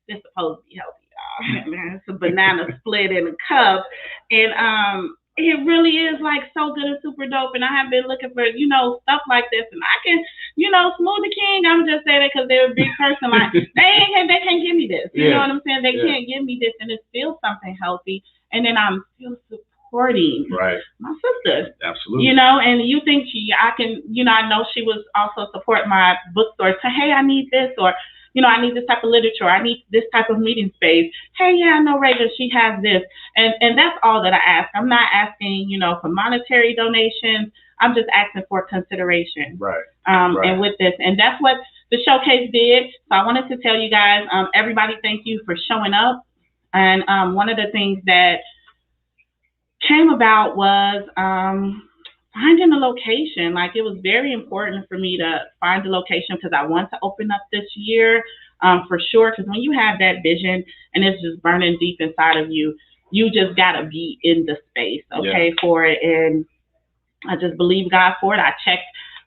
it's supposed to be healthy, y'all. It's a banana split in a cup. And it really is like so good and super dope. And I have been looking for, stuff like this. And I can, Smoothie King, I'm just saying that because they're a big person. Like, they can't give me this. You know what I'm saying? They can't give me this. And it's still something healthy. And then I'm still supporting my sister. Absolutely. And you think I can, I know she was also support my bookstore. Say, hey, I need this, or, I need this type of literature. I need this type of meeting space. Hey, yeah, I know Reagan, she has this. And that's all that I ask. I'm not asking, for monetary donations. I'm just asking for consideration. Right. And with this, and that's what the showcase did. So I wanted to tell you guys, everybody, thank you for showing up. And one of the things that came about was finding a location. Like, it was very important for me to find a location because I want to open up this year for sure. Because when you have that vision and it's just burning deep inside of you, you just got to be in the space, for it. And I just believe God for it. I checked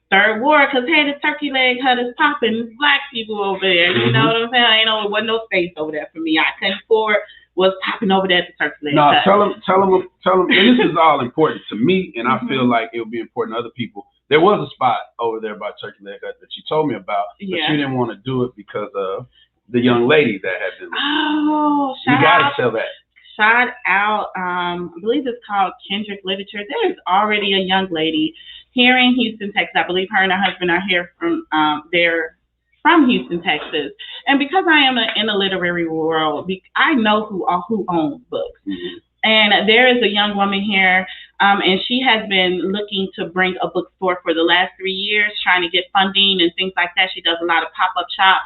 Third Ward because, hey, the turkey leg hut is popping. There's Black people over there. You know what I'm saying? There wasn't no space over there for me. I couldn't afford was popping over there at the Turkey Leg No, Cut. tell them. And this is all important to me, and I feel like it would be important to other people. There was a spot over there by Turkey Leg Cut that you told me about, but you didn't want to do it because of the young lady that had been. Oh, you got to tell that. Shout out, I believe it's called Kendrick Literature. There's already a young lady here in Houston, Texas. I believe her and her husband are here they're from Houston, Texas. And because I am in the literary world, I know who owns books. Mm-hmm. And there is a young woman here, and she has been looking to bring a bookstore for the last 3 years, trying to get funding and things like that. She does a lot of pop-up shops.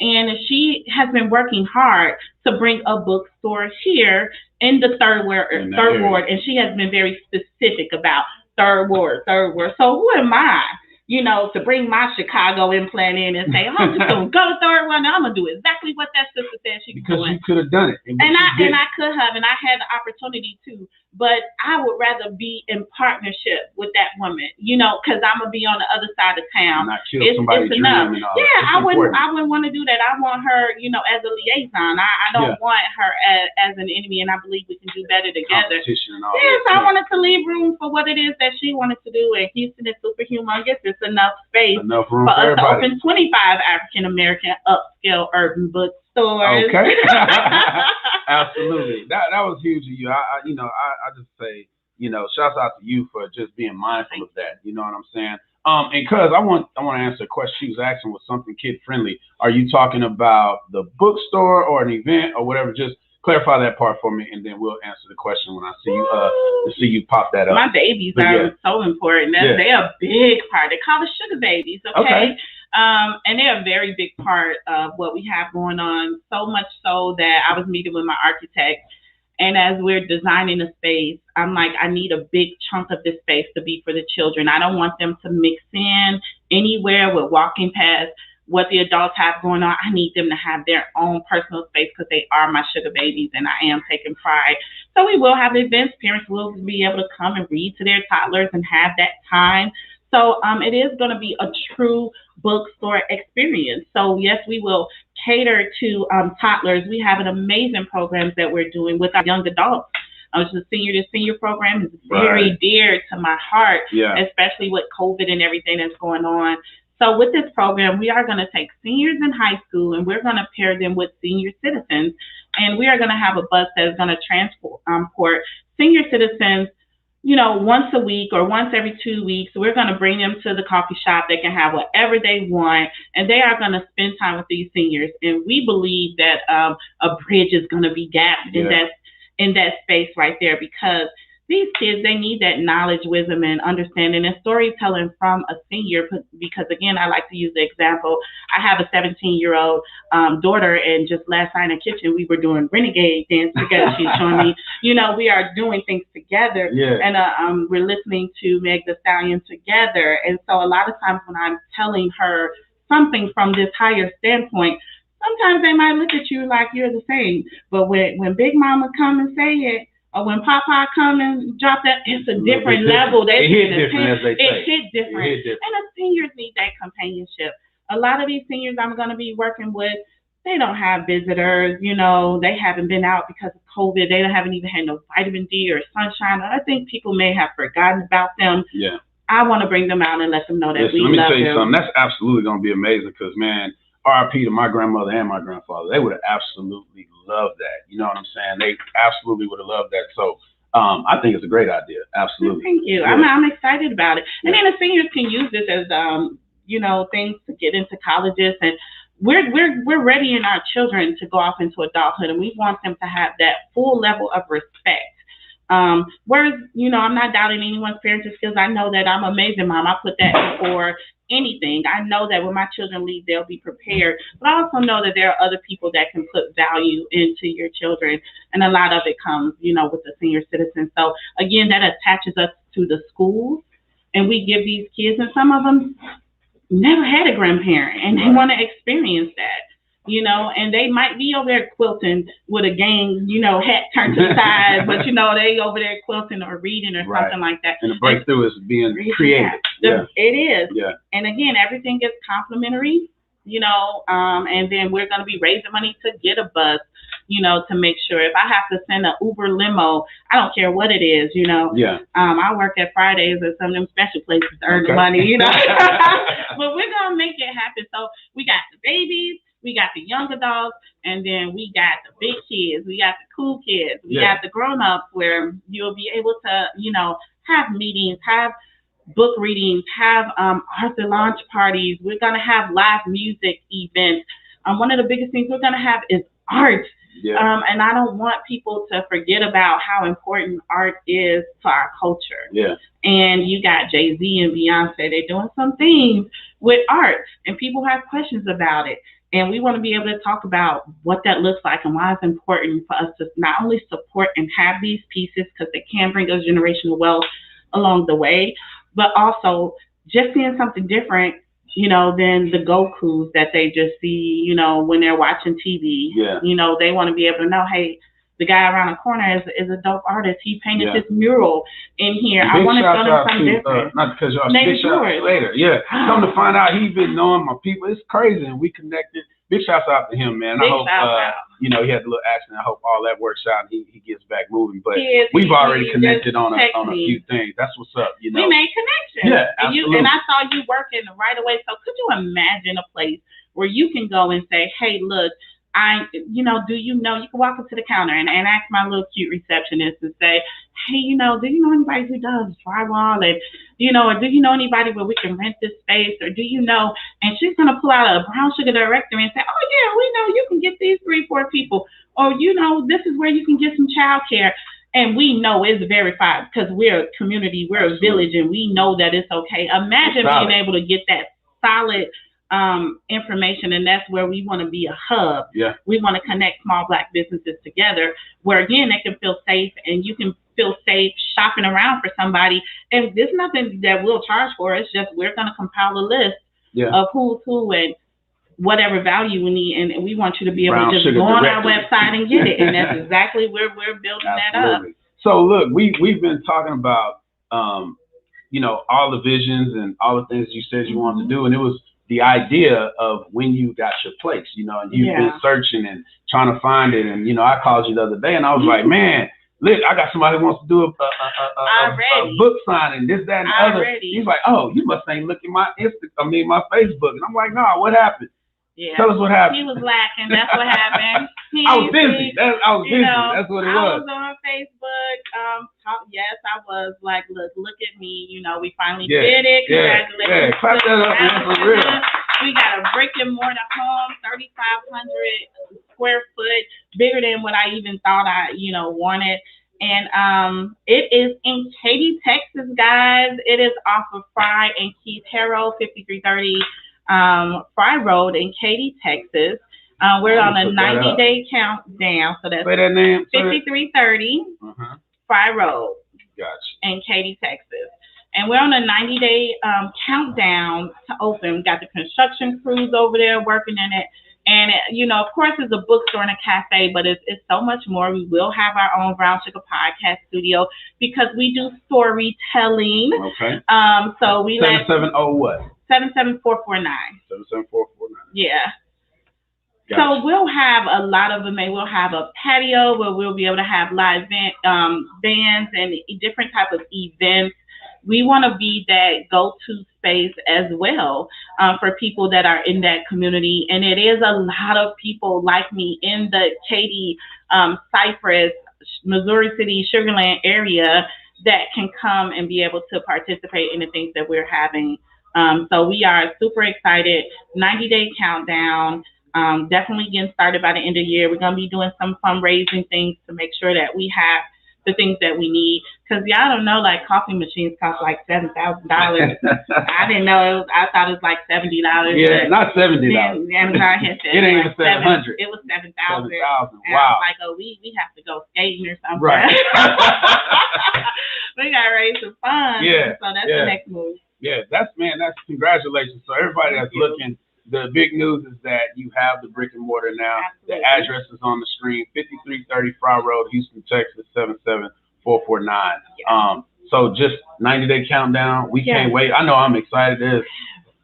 And she has been working hard to bring a bookstore here in the third ward, and she has been very specific about third ward. So who am I, to bring my Chicago implant in and say, I'm just going to go to third ward, and I'm going to do exactly what that sister said she was doing. Because you could have done it. And I could have, and I had the opportunity to. But I would rather be in partnership with that woman, because I'm going to be on the other side of town. Not kill somebody's dream and all. Yeah, I wouldn't want to do that. I want her, as a liaison. I don't want her as an enemy, and I believe we can do better together. Competition and all yes, I wanted to leave room for what it is that she wanted to do. And Houston is super humongous. It's enough space room for us everybody. to open 25 African-American upscale urban bookstores. Okay. Absolutely. That was huge of you. I just say, shouts out to you for just being mindful of that. You know what I'm saying? And cuz I want to answer a question she was asking was something kid friendly. Are you talking about the bookstore or an event or whatever? Just clarify that part for me, and then we'll answer the question when I see you pop that up. My babies are so important. They're a big part. They call us sugar babies, okay? And they're a very big part of what we have going on, so much so that I was meeting with my architect, and as we're designing a space, I'm like, I need a big chunk of this space to be for the children. I don't want them to mix in anywhere with walking past what the adults have going on. I need them to have their own personal space because they are my sugar babies, and I am taking pride. So we will have events. Parents will be able to come and read to their toddlers and have that time. So it is going to be a true bookstore experience. So yes, we will cater to toddlers. We have an amazing program that we're doing with our young adults. The senior to senior program is very dear to my heart, especially with COVID and everything that's going on. So with this program, we are going to take seniors in high school, and we're going to pair them with senior citizens. And we are going to have a bus that is going to transport senior citizens, once a week or once every 2 weeks. We're going to bring them to the coffee shop. They can have whatever they want, and they are going to spend time with these seniors. And we believe that a bridge is going to be gapped in that space right there, because these kids, they need that knowledge, wisdom, and understanding and storytelling from a senior. Because again, I like to use the example. I have a 17-year-old daughter, and just last night in the kitchen, we were doing renegade dance together. She's showing me, we are doing things together, and we're listening to Meg Thee Stallion together. And so a lot of times when I'm telling her something from this higher standpoint, sometimes they might look at you like you're the same. But when Big Mama come and say it, or when Papa come and drop that, it's a different level. It hit different, as they say. It hit different. And the seniors need that companionship. A lot of these seniors I'm going to be working with, they don't have visitors. They haven't been out because of COVID. They haven't even had no vitamin D or sunshine. I think people may have forgotten about them. Yeah. I want to bring them out and let them know that we love them. Let me tell you something. That's absolutely going to be amazing because, man, RIP to my grandmother and my grandfather. They would have absolutely loved that. You know what I'm saying? They absolutely would have loved that. So I think it's a great idea. Absolutely. Thank you. Yeah. I'm excited about it. And then the seniors can use this as, things to get into colleges. And we're readying our children to go off into adulthood, and we want them to have that full level of respect. Whereas, I'm not doubting anyone's parenting skills. I know that I'm an amazing mom. I put that before anything. I know that when my children leave, they'll be prepared. But I also know that there are other people that can put value into your children. And a lot of it comes, with the senior citizens. So again, that attaches us to the schools, and we give these kids, and some of them never had a grandparent, and they want to experience that. And they might be over there quilting with a gang, hat turned to the side, but, they over there quilting or reading or something like that. And the breakthrough is being creative. It is. Yeah. And again, everything is complimentary, and then we're going to be raising money to get a bus. you know, to make sure if I have to send an Uber limo, I don't care what it is, you know. Yeah. I work at Fridays at some of them special places to earn the money, you know. But we're gonna make it happen. So we got the babies, we got the young adults, and then we got the big kids, we got the cool kids, we got the grown ups where you'll be able to, you know, have meetings, have book readings, have author launch parties. We're gonna have live music events. One of the biggest things we're gonna have is art. Yeah. And I don't want people to forget about how important art is to our culture. Yeah. And you got Jay-Z and Beyonce, they're doing some things with art, and people have questions about it. And we want to be able to talk about what that looks like and why it's important for us to not only support and have these pieces because they can bring us generational wealth along the way, but also just seeing something different, you know, than the Gokus that they just see, you know, when they're watching TV. Yeah. You know, they want to be able to know, hey, the guy around the corner is a dope artist. He painted this mural in here. I want to show them something different. Not because y'all big shout out later. Yeah. Come to find out he's been knowing my people. It's crazy, and we connected. Big shouts out to him, man. I hope you know, he had a little accident. I hope all that works out and he gets back moving. But we've already connected on a few things. That's what's up, you know. We made connections. Yeah, absolutely. And I saw you working right away. So could you imagine a place where you can go and say, hey, look, do you know, you can walk up to the counter and ask my little cute receptionist and say, hey, you know, do you know anybody who does drywall? And, you know, or do you know anybody where we can rent this space? Or do you know? And she's going to pull out a brown sugar directory and say, oh, yeah, we know you can get these 3-4 people. Or, you know, this is where you can get some childcare. And we know it's verified because we're a community, we're a village, and we know that it's okay. Imagine being able to get that solid information, and that's where we want to be a hub. Yeah. We want to connect small Black businesses together where, again, they can feel safe and you can feel safe shopping around for somebody. And there's nothing that we'll charge for. It's just we're going to compile a list of who's who and whatever value we need, and we want you to be able to just go on our website and get it. And that's exactly where we're building that up. So look, we've been talking about you know, all the visions and all the things you said you wanted to do, and it was the idea of when you got your place, you know, and you've been searching and trying to find it. And, you know, I called you the other day and I was like, man, look, I got somebody who wants to do a book signing, this, that, and the other. He's like, oh, you must ain't looking my my Facebook. And I'm like, no, what happened? Yeah. Tell us what happened. He was lacking. That's what happened. I was busy. I was busy. That's what it was. I was on Facebook. Yes, I was like, look at me. You know, we finally did it. Congratulations. Yeah. Clap that up, man, for real. We got a brick and mortar home, 3,500 square foot, bigger than what I even thought I, you know, wanted. And it is in Katy, Texas, guys. It is off of Fry and Keith Harrow, 5330 Fry Road in Katy, Texas. We're on a 90-day countdown. So that's 5330 Fry Road in Katy, Texas. And we're on a 90-day countdown to open. We got the construction crews over there working in it. And, you know, of course, it's a bookstore and a cafe, but it's so much more. We will have our own Brown Sugar podcast studio because we do storytelling. Okay. So we 770 what? 77449. 77449. Yeah. Gotcha. So we'll have a lot of them. We'll have a patio where we'll be able to have live bands and different type of events. We want to be that go-to space as well for people that are in that community. And it is a lot of people like me in the Katy, Cypress, Missouri City, Sugar Land area that can come and be able to participate in the things that we're having. So we are super excited. 90-day countdown. Definitely getting started by the end of the year. We're going to be doing some fundraising things to make sure that we have the things that we need. Because y'all don't know, like, coffee machines cost like $7,000. I didn't know. I thought it was like $70. Yeah, not $70. Amazon had said it ain't even $700. It was $7,000. Wow. I was like, oh, we have to go skating or something. Right. We got to raise some funds. Yeah. So that's the next move. Yeah, that's congratulations. So everybody that's looking, the big news is that you have the brick and mortar now. Absolutely. The address is on the screen, 5330 Fry Road, Houston, Texas, 77449. Yeah. So just 90-day countdown. We can't wait. I know I'm excited. There's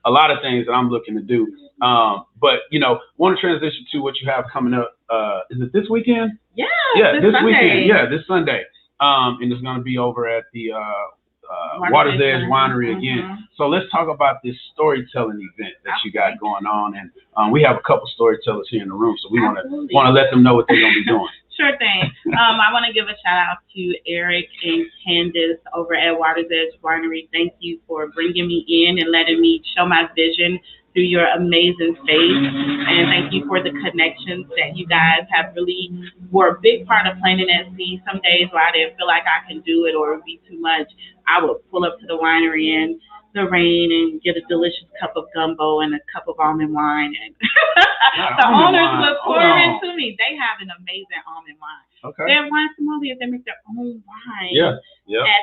a lot of things that I'm looking to do. But, you know, want to transition to what you have coming up is it this weekend? Yeah, this Sunday. weekend. Yeah, this Sunday. And it's going to be over at the Water's Edge Winery again. So let's talk about this storytelling event that you got going on. And we have a couple storytellers here in the room, so we want to let them know what they're going to be doing. Sure thing. I want to give a shout out to Eric and Candace over at Water's Edge Winery. Thank you for bringing me in and letting me show my vision through your amazing space. And thank you for the connections that you guys have really were a big part of planting that seed. Some days where I didn't feel like I can do it or it would be too much, I would pull up to the winery in the rain and get a delicious cup of gumbo and a cup of almond wine. And the owners would pour into me. They have an amazing almond wine. Okay. Their wine sommeliers, they make their own wine at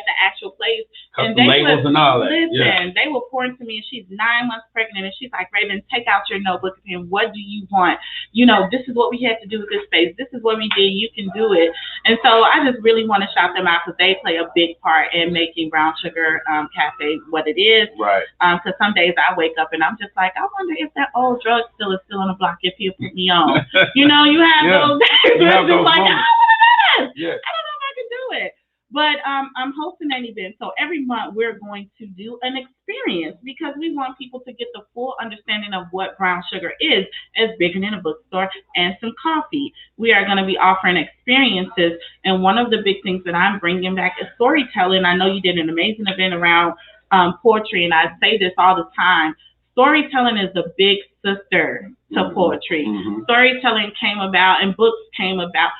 the actual place. Custom labels and all that. Listen, they will pour into me, and she's 9 months pregnant, and she's like, Raven, take out your notebook and what do you want? You know, this is what we had to do with this space. This is what we did. You can do it. And so I just really want to shout them out because they play a big part in making Brown Sugar Cafe what it is. Right. Because some days I wake up and I'm just like, I wonder if that old drug still is still on the block, if he'll put me on. You know, you have those days where it's just like, I want to do this. Yeah. I don't know if I can do it. But I'm hosting an event. So every month we're going to do an experience because we want people to get the full understanding of what brown sugar is. It's bigger than a bookstore and some coffee. We are going to be offering experiences. And one of the big things that I'm bringing back is storytelling. I know you did an amazing event around poetry, and I say this all the time. Storytelling is the big sister to poetry. Storytelling came about and books came about.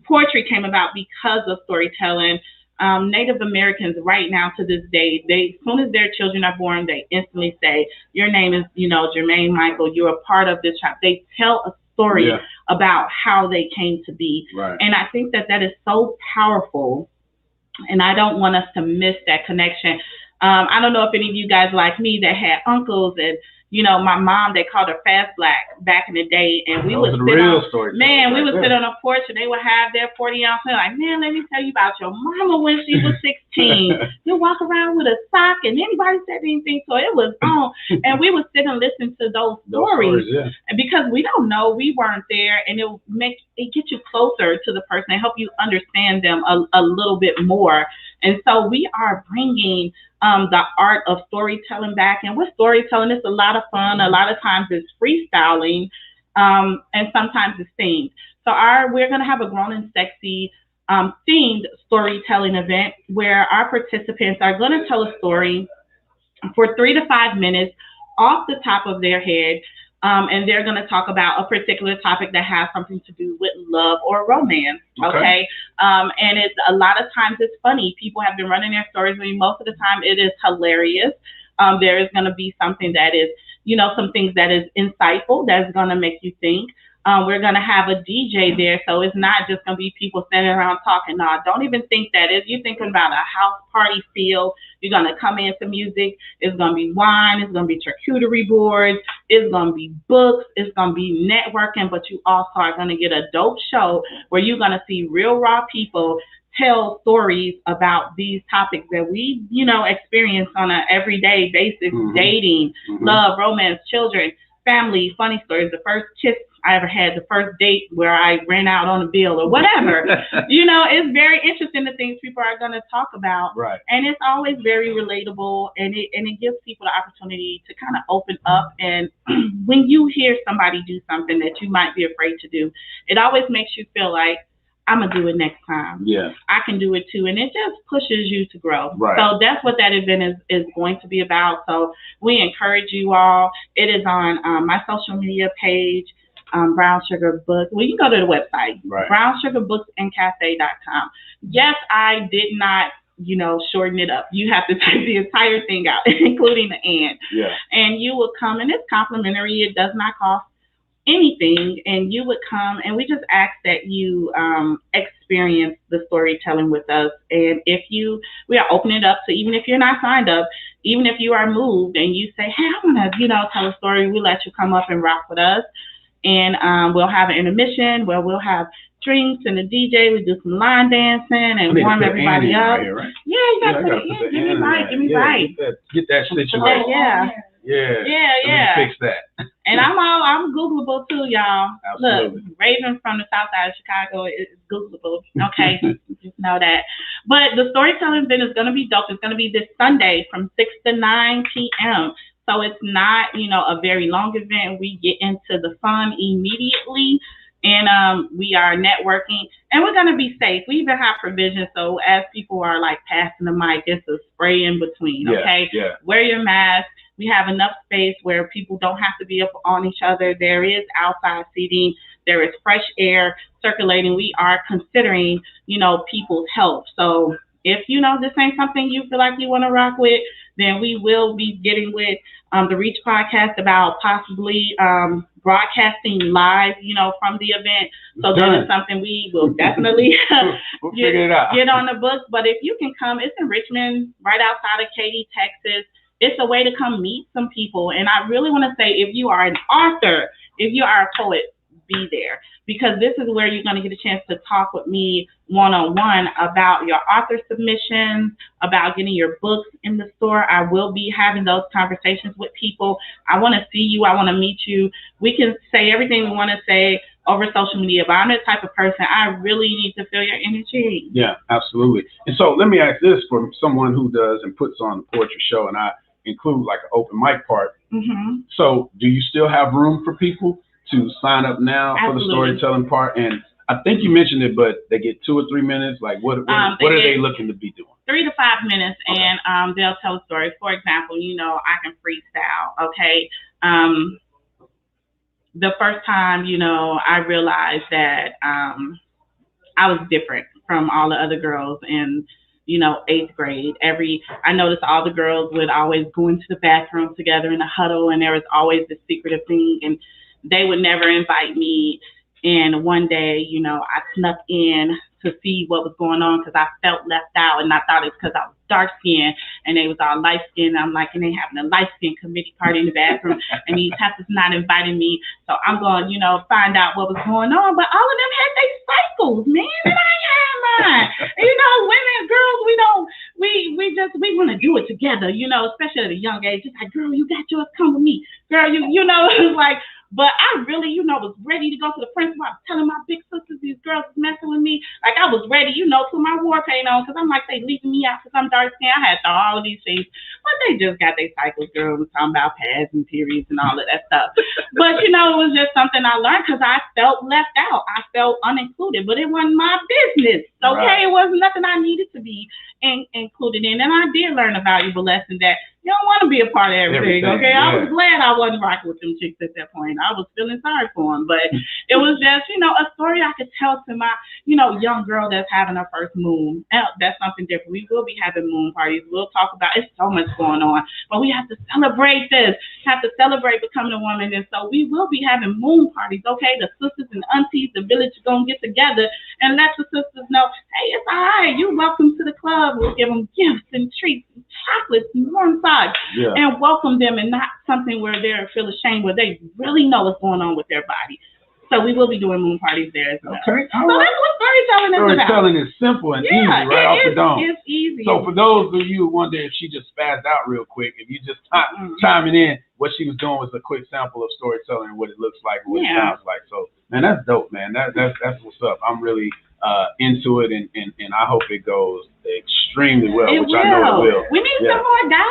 Poetry came about because of storytelling. Native Americans right now to this day, as soon as their children are born, they instantly say, your name is, Jermaine Michael, you're a part of this tribe. They tell a story about how they came to be. Right. And I think that is so powerful. And I don't want us to miss that connection. I don't know if any of you guys like me that had uncles and, my mom, they called her Fast Black back in the day. And we would sit on a porch and they would have their 40-ounce. Like, man, let me tell you about your mama when she was 16. You walk around with a sock and anybody said anything. So it was on. And we would sit and listen to those stories. And because we don't know, we weren't there. And it get you closer to the person and help you understand them a little bit more. And so we are bringing the art of storytelling back. And with storytelling, it's a lot of fun. A lot of times it's freestyling, and sometimes it's themed. So we're going to have a Grown and Sexy themed storytelling event where our participants are going to tell a story for 3 to 5 minutes off the top of their head. And they're going to talk about a particular topic that has something to do with love or romance. Okay. And it's a lot of times it's funny. People have been running their stories with me. Most of the time it is hilarious. There is going to be something that is, some things that is insightful, that's going to make you think. We're going to have a DJ there, so it's not just going to be people standing around talking. No, don't even think that. If you're thinking about a house party feel, you're going to come into music. It's going to be wine. It's going to be charcuterie boards. It's going to be books. It's going to be networking, but you also are going to get a dope show where you're going to see real raw people tell stories about these topics that we, experience on an everyday basis, dating, love, romance, children, family, funny stories, the first kiss I ever had, the first date where I ran out on a bill or whatever. It's very interesting the things people are going to talk about. Right. And it's always very relatable, and it gives people the opportunity to kind of open up. And when you hear somebody do something that you might be afraid to do, it always makes you feel like, I'm going to do it next time. Yeah. I can do it too. And it just pushes you to grow. Right. So that's what that event is going to be about. So we encourage you all. It is on my social media page, Brown Sugar Books. Well, you can go to the website, brownsugarbooksandcafe.com. Yes, I did not, shorten it up. You have to take the entire thing out, including the and. Yeah. And you will come, and it's complimentary. It does not cost anything, and you would come, and we just ask that you experience the storytelling with us. And we are opening it up to, even if you're not signed up, even if you are moved and you say, hey, I want to, tell a story, we let you come up and rock with us. And we'll have an intermission where we'll have drinks and a DJ. We do some line dancing and warm everybody up. Right here, right? Yeah, you got to put it in. Give me right. Get that situated. Yeah. Let me fix that. And I'm Googleable too, y'all. Absolutely. Look, Raven from the south side of Chicago is Googleable. Okay, just know that. But the storytelling event is going to be dope. It's going to be this Sunday from 6 to 9 p.m. So it's not, a very long event. We get into the fun immediately. And we are networking, and we're gonna be safe. We even have provisions, so as people are like passing the mic, it's a spray in between. Okay, wear your mask. We have enough space where people don't have to be up on each other. There is outside seating. There is fresh air circulating. We are considering, people's health. So if this ain't something you feel like you want to rock with, then we will be getting with the Reach podcast about possibly broadcasting live, from the event. So that is something we will definitely we'll figure it out. Get on the books. But if you can come, it's in Richmond, right outside of Katy, Texas. It's a way to come meet some people. And I really want to say, if you are an author, if you are a poet, be there, because this is where you're going to get a chance to talk with me one-on-one about your author submissions, about getting your books in the store. I will be having those conversations with people. I want to see you. I want to meet you. We can say everything we want to say over social media, but I'm the type of person, I really need to feel your energy. Yeah, absolutely. And so let me ask this for someone who does and puts on the poetry show, and I include like an open mic part. Mm-hmm. So do you still have room for people to sign up now for the storytelling part? And I think you mentioned it, but they get 2 or 3 minutes. Like what are they looking to be doing? 3 to 5 minutes, okay. And they'll tell a story. For example, I can freestyle. Okay. The first time, I realized that I was different from all the other girls in 8th grade. I noticed all the girls would always go into the bathroom together in a huddle, and there was always this secretive thing, and they would never invite me. And one day, I snuck in to see what was going on because I felt left out, and I thought it's because I was dark skinned and they was all light skinned. I'm like, and they having a light skin committee party in the bathroom, and these heifers not inviting me. So I'm going, find out what was going on. But all of them had their cycles, man, and I ain't had mine. Women, girls, we want to do it together, especially at a young age. It's like, girl, you got yours, come with me. Girl, it's like. But I really, was ready to go to the principal. I was telling my big sisters these girls was messing with me. Like, I was ready, put my war paint on, because I'm like, they leaving me out because I'm dark skinned. I had all of these things. But they just got their cycles, girl. Was talking about pads and periods and all of that stuff. But, it was just something I learned because I felt left out. I felt unincluded. But it wasn't my business, okay? Right. It wasn't nothing I needed to be included in. And I did learn a valuable lesson that you don't want to be a part of everything, okay? Yeah. I was glad I wasn't rocking with them chicks at that point. I was feeling sorry for them. But it was just, a story I could tell to my, young girl that's having her first moon. That's something different. We will be having moon parties. We'll talk about, it's so much going on. But we have to celebrate this, have to celebrate becoming a woman. And so we will be having moon parties, okay? The sisters and aunties, the village are going to get together and let the sisters know, hey, it's all right. You're welcome to the club. We'll give them gifts and treats and chocolates and warm socks. Yeah. And welcome them, and not something where they feel ashamed, where they really know what's going on with their body. So we will be doing moon parties there as well. Okay. So that's what storytelling is about. Storytelling is simple and easy right off the dome. It's easy. So for those of you who wonder if she just spazzed out real quick, if you just chiming in, what she was doing was a quick sample of storytelling and what it looks like and what it sounds like. So, man, that's dope, man. That's what's up. I'm really into it, and I hope it goes extremely well, which I know it will. We need some more guys,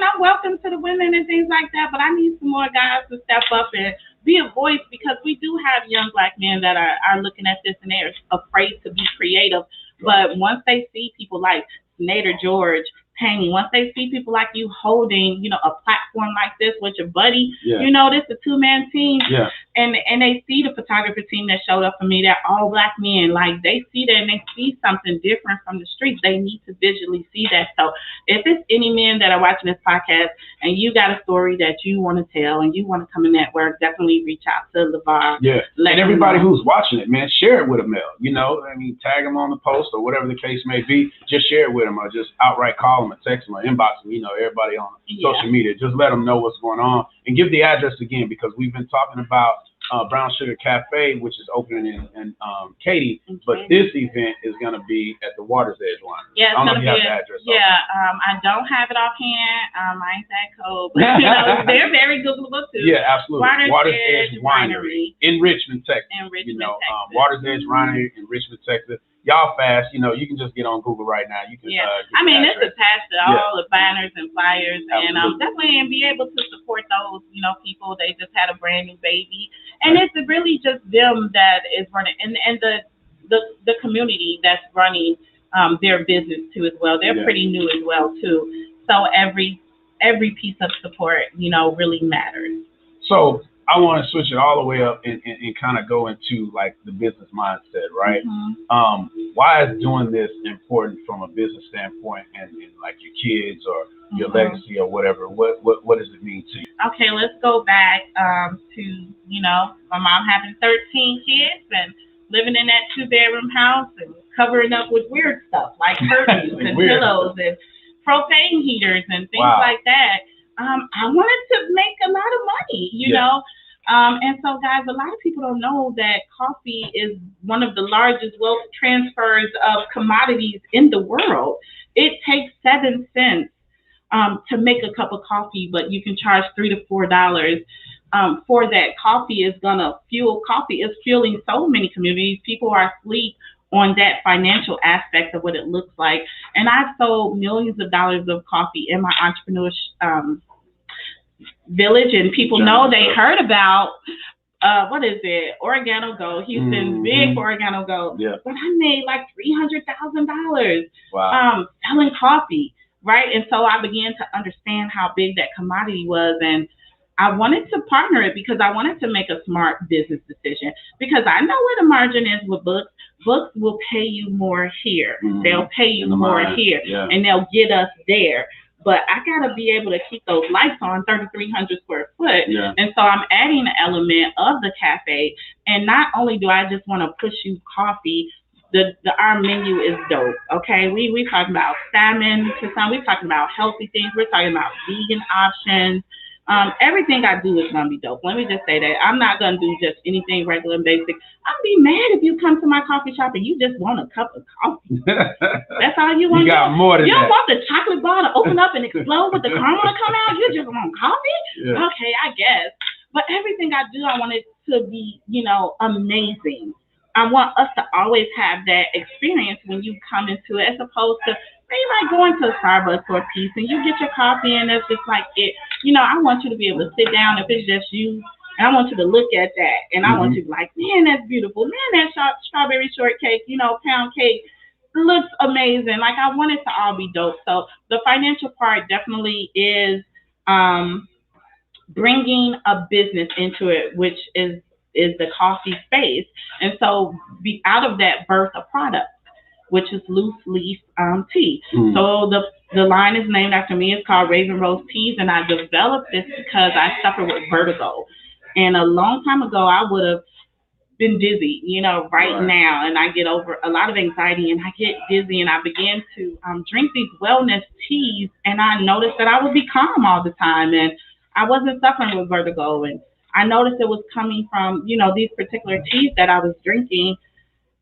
I'm welcome to the women and things like that, but I need some more guys to step up and be a voice, because we do have young Black men that are looking at this and they're afraid to be creative. But once they see people like Nader George painting, once they see people like you holding, a platform like this with your buddy, this is a 2-man team. Yeah. And they see the photography team that showed up for me, they're all Black men. Like, they see that and they see something different from the streets. They need to visually see that. So if it's any men that are watching this podcast and you got a story that you want to tell and you want to come in network, definitely reach out to LeVar. Yeah. And everybody who's watching it, man, share it with them, tag them on the post or whatever the case may be. Just share it with them, or just outright call them or text them or inbox them. Everybody on social media. Just let them know what's going on, and give the address again, because we've been talking about Brown Sugar Cafe, which is opening in Katy. But this event is going to be at the Water's Edge Winery. Yeah, I don't know if you have the address. I don't have it offhand. I ain't that cold. But, they're very Googleable too. Yeah, absolutely. Water's Edge Winery in Richmond, Texas. Texas. Water's Edge Winery in Richmond, Texas. Y'all fast, you can just get on Google right now. You can. Yeah, it's attached to all the banners and flyers, and definitely be able to support those, people. They just had a brand new baby, and it's really just them that is running, and the community that's running their business too as well. They're pretty new as well too. So every piece of support, really matters. So I want to switch it all the way up and kind of go into like the business mindset, right? Why is doing this important from a business standpoint and like your kids or your legacy or whatever? What does it mean to you? Okay, let's go back to, my mom having 13 kids and living in that 2-bedroom house and covering up with weird stuff like curtains and pillows and propane heaters and things like that. I wanted to make a lot of money, you know. And so, guys, a lot of people don't know that coffee is one of the largest wealth transfers of commodities in the world. It takes 7 cents to make a cup of coffee, but you can charge $3 to $4 for that. Coffee is fueling so many communities. People are asleep on that financial aspect of what it looks like. And I've sold millions of dollars of coffee in my entrepreneurship village, and people know they heard about Oregano Gold, Houston's big Oregano Gold. Yeah. But I made like $300,000 selling coffee, right? And so I began to understand how big that commodity was, and I wanted to partner it because I wanted to make a smart business decision, because I know where the margin is with books. Books will pay you more here. They'll pay you more here, and they'll get us there. But I got to be able to keep those lights on, 3,300 square foot. Yeah. And so I'm adding an element of the cafe. And not only do I just want to push you coffee, our menu is dope, okay? We talking about salmon to some. We're talking about healthy things. We're talking about vegan options. Everything I do is going to be dope. Let me just say that. I'm not going to do just anything regular and basic. I'll be mad if you come to my coffee shop and you just want a cup of coffee. That's all you want. You got more than that. You don't want the chocolate bar to open up and explode with the caramel to come out. You just want coffee? Yeah. Okay, I guess. But everything I do, I want it to be, amazing. I want us to always have that experience when you come into it, as opposed to maybe like going to a Starbucks or a Peace and you get your coffee and it's just like it. I want you to be able to sit down if it's just you, and I want you to look at that, and I want you to be like, man, that's beautiful. Man, that strawberry shortcake, pound cake looks amazing. Like, I want it to all be dope. So the financial part definitely is bringing a business into it, which is the coffee space. And so out of that birth a product, which is loose leaf tea. So the line is named after me. It's called Raven Rose Teas, and I developed this because I suffer with vertigo. And a long time ago, I would have been dizzy, right now, and I get over a lot of anxiety, and I get dizzy, and I began to drink these wellness teas, and I noticed that I would be calm all the time, and I wasn't suffering with vertigo. And I noticed it was coming from, these particular teas that I was drinking.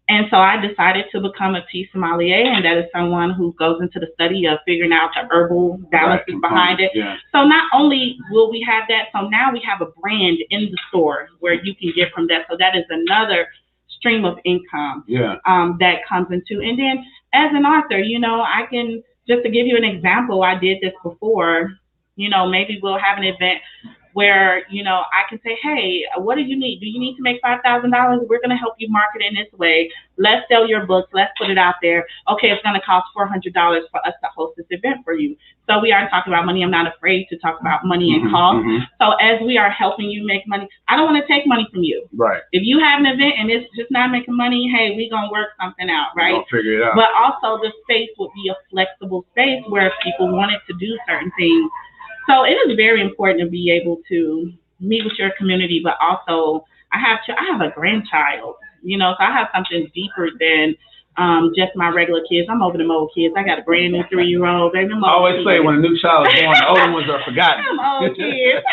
And so I decided to become a tea sommelier, and that is someone who goes into the study of figuring out the herbal balances behind it. Yeah. So not only will we have that, so now we have a brand in the store where you can get from that. So that is another stream of income that comes into. And then as an author, I can, just to give you an example, I did this before, maybe we'll have an event where, I can say, hey, what do you need? Do you need to make $5,000? We're going to help you market in this way. Let's sell your books. Let's put it out there. Okay, it's going to cost $400 for us to host this event for you. So we are talking about money. I'm not afraid to talk about money and cost. So as we are helping you make money, I don't want to take money from you. Right. If you have an event and it's just not making money, hey, we're going to work something out, right? We'll figure it out. But also the space would be a flexible space where if people wanted to do certain things. So it is very important to be able to meet with your community, but also I have a grandchild, so I have something deeper than just my regular kids. I'm over them old kids. I got a brand new 3-year-old. I always say when a new child is born, the older ones are forgotten. Them old kids.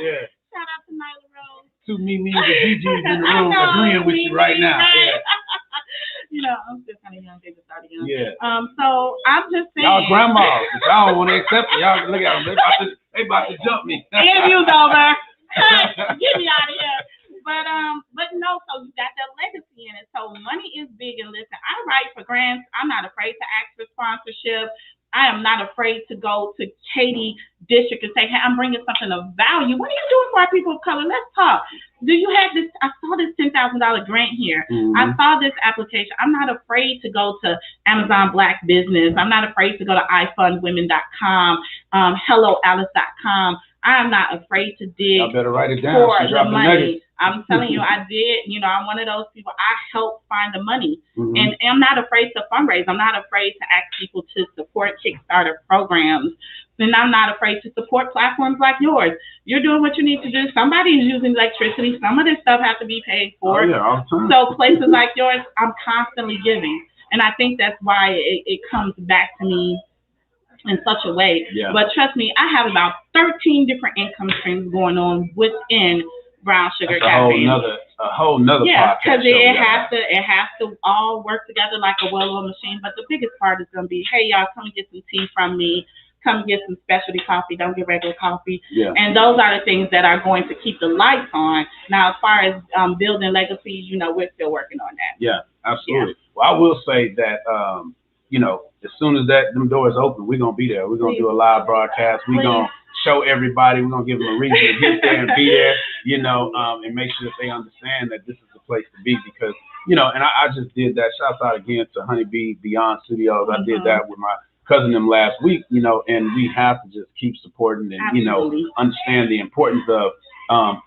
Yeah. Shout out to Nyla Rose. two Mimis and BGs in the room agreeing with you right now. Right. Yeah. I'm still kind of young. They just started young. Yeah. So I'm just saying. Y'all grandmas, but y'all don't want to accept it. Y'all look at them. They about to jump me. Interview's over. Get me out of here. But no, so you got that legacy in it. So money is big. And listen, I write for grants. I'm not afraid to ask for sponsorship. I am not afraid to go to Katie District and say, hey, I'm bringing something of value. What are you doing for our people of color? Let's talk. Do you have this? I saw this $10,000 grant here. Mm-hmm. I saw this application. I'm not afraid to go to Amazon Black Business. I'm not afraid to go to ifundwomen.com, helloalice.com. I'm not afraid to dig I better write it down. for the money. I'm telling you, I did. You know, I'm one of those people. I help find the money. Mm-hmm. And I'm not afraid to fundraise. I'm not afraid to ask people to support Kickstarter programs. And I'm not afraid to support platforms like yours. You're doing what you need to do. Somebody is using electricity. Some of this stuff has to be paid for. Oh, yeah, all the time. So places like yours, I'm constantly giving. And I think that's why it comes back to me in such a way. Yeah. But trust me, I have about 13 different income streams going on within Brown Sugar Cafe. A whole nother yeah, because it has to all work together like a well-oiled machine. But the biggest part is going to be, hey, y'all, come get some tea from me. Come get some specialty coffee. Don't get regular coffee. Yeah. And those are the things that are going to keep the lights on. Now, as far as building legacies, you know, we're still working on that. Yeah, absolutely. Yeah. Well, I will say that, you know, as soon as them doors open, we're going to be there. We're going to do a live broadcast. We're going to show everybody. We're going to give them a reason to get there and be there, you know, and make sure that they understand that this is the place to be because, you know, and I just did that. Shouts out again to Honeybee Beyond Studios. I did that with my cousin them last week, you know, and we have to just keep supporting and, Absolutely. You know, understand the importance of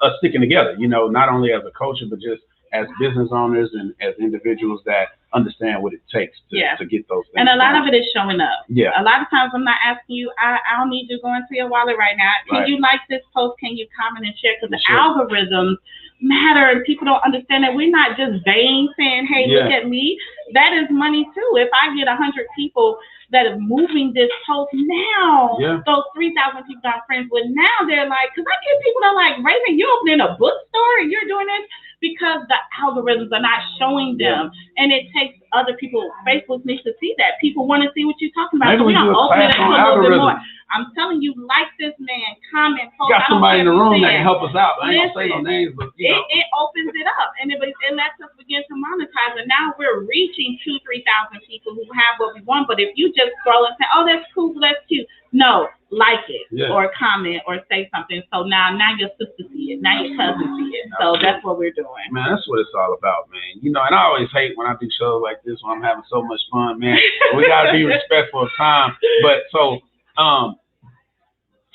us sticking together, you know, not only as a culture, but just as business owners and as individuals that understand what it takes to get those things. And a lot done. of it is showing up. Yeah. A lot of times I'm not asking you, I don't need you to go into your wallet right now. Can you like this post? Can you comment and share? Because the algorithms matter and people don't understand that we're not just saying, hey, look at me. That is money too. If I get 100 people that are moving this post now, those 3,000 people I'm friends with, now they're like, because I get people that are like, Raven, you're opening a bookstore and you're doing this because the algorithms are not showing them. And it takes other people, Facebook needs to see that. People want to see what you're talking about. Maybe so we don't open it up a little bit more. I'm telling you, like this man, comment, post. Got somebody in the room that can help us out. I ain't gonna say no names, but you know. It opens it up and it lets us begin to monetize. And now we're reaching 2,000-3,000 people who have what we want. But if you just scroll and say, oh, that's cool, that's cute. No, like it or comment or say something. So now your sister see it. Now your cousin see it. So that's what we're doing. Man, that's what it's all about, man. You know, and I always hate when I do shows like this when I'm having so much fun, man. We gotta be respectful of time. But so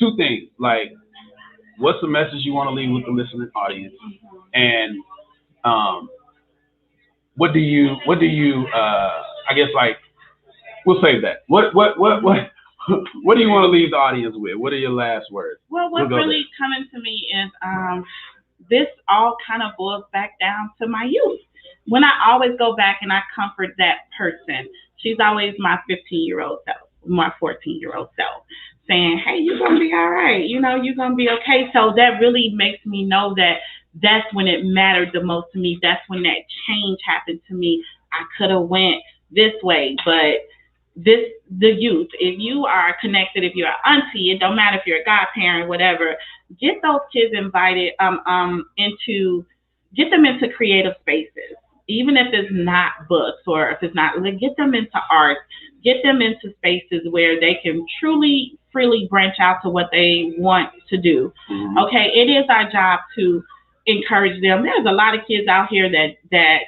two things, like what's the message you want to leave with the listening audience? And what do you I guess like we'll save that. What do you want to leave the audience with? What are your last words? Well, what's really coming to me is this all kind of boils back down to my youth. When I always go back and I comfort that person, she's always my 15-year-old self, my 14-year-old self, saying, hey, you're going to be all right. You know, you're going to be okay. So that really makes me know that that's when it mattered the most to me. That's when that change happened to me. I could have went this way, but the youth, if you are connected, if you're an auntie, it don't matter if you're a godparent, whatever, get those kids invited get them into creative spaces, even if it's not books or if it's not, get them into art, get them into spaces where they can truly, freely branch out to what they want to do. Mm-hmm. Okay, it is our job to encourage them. There's a lot of kids out here that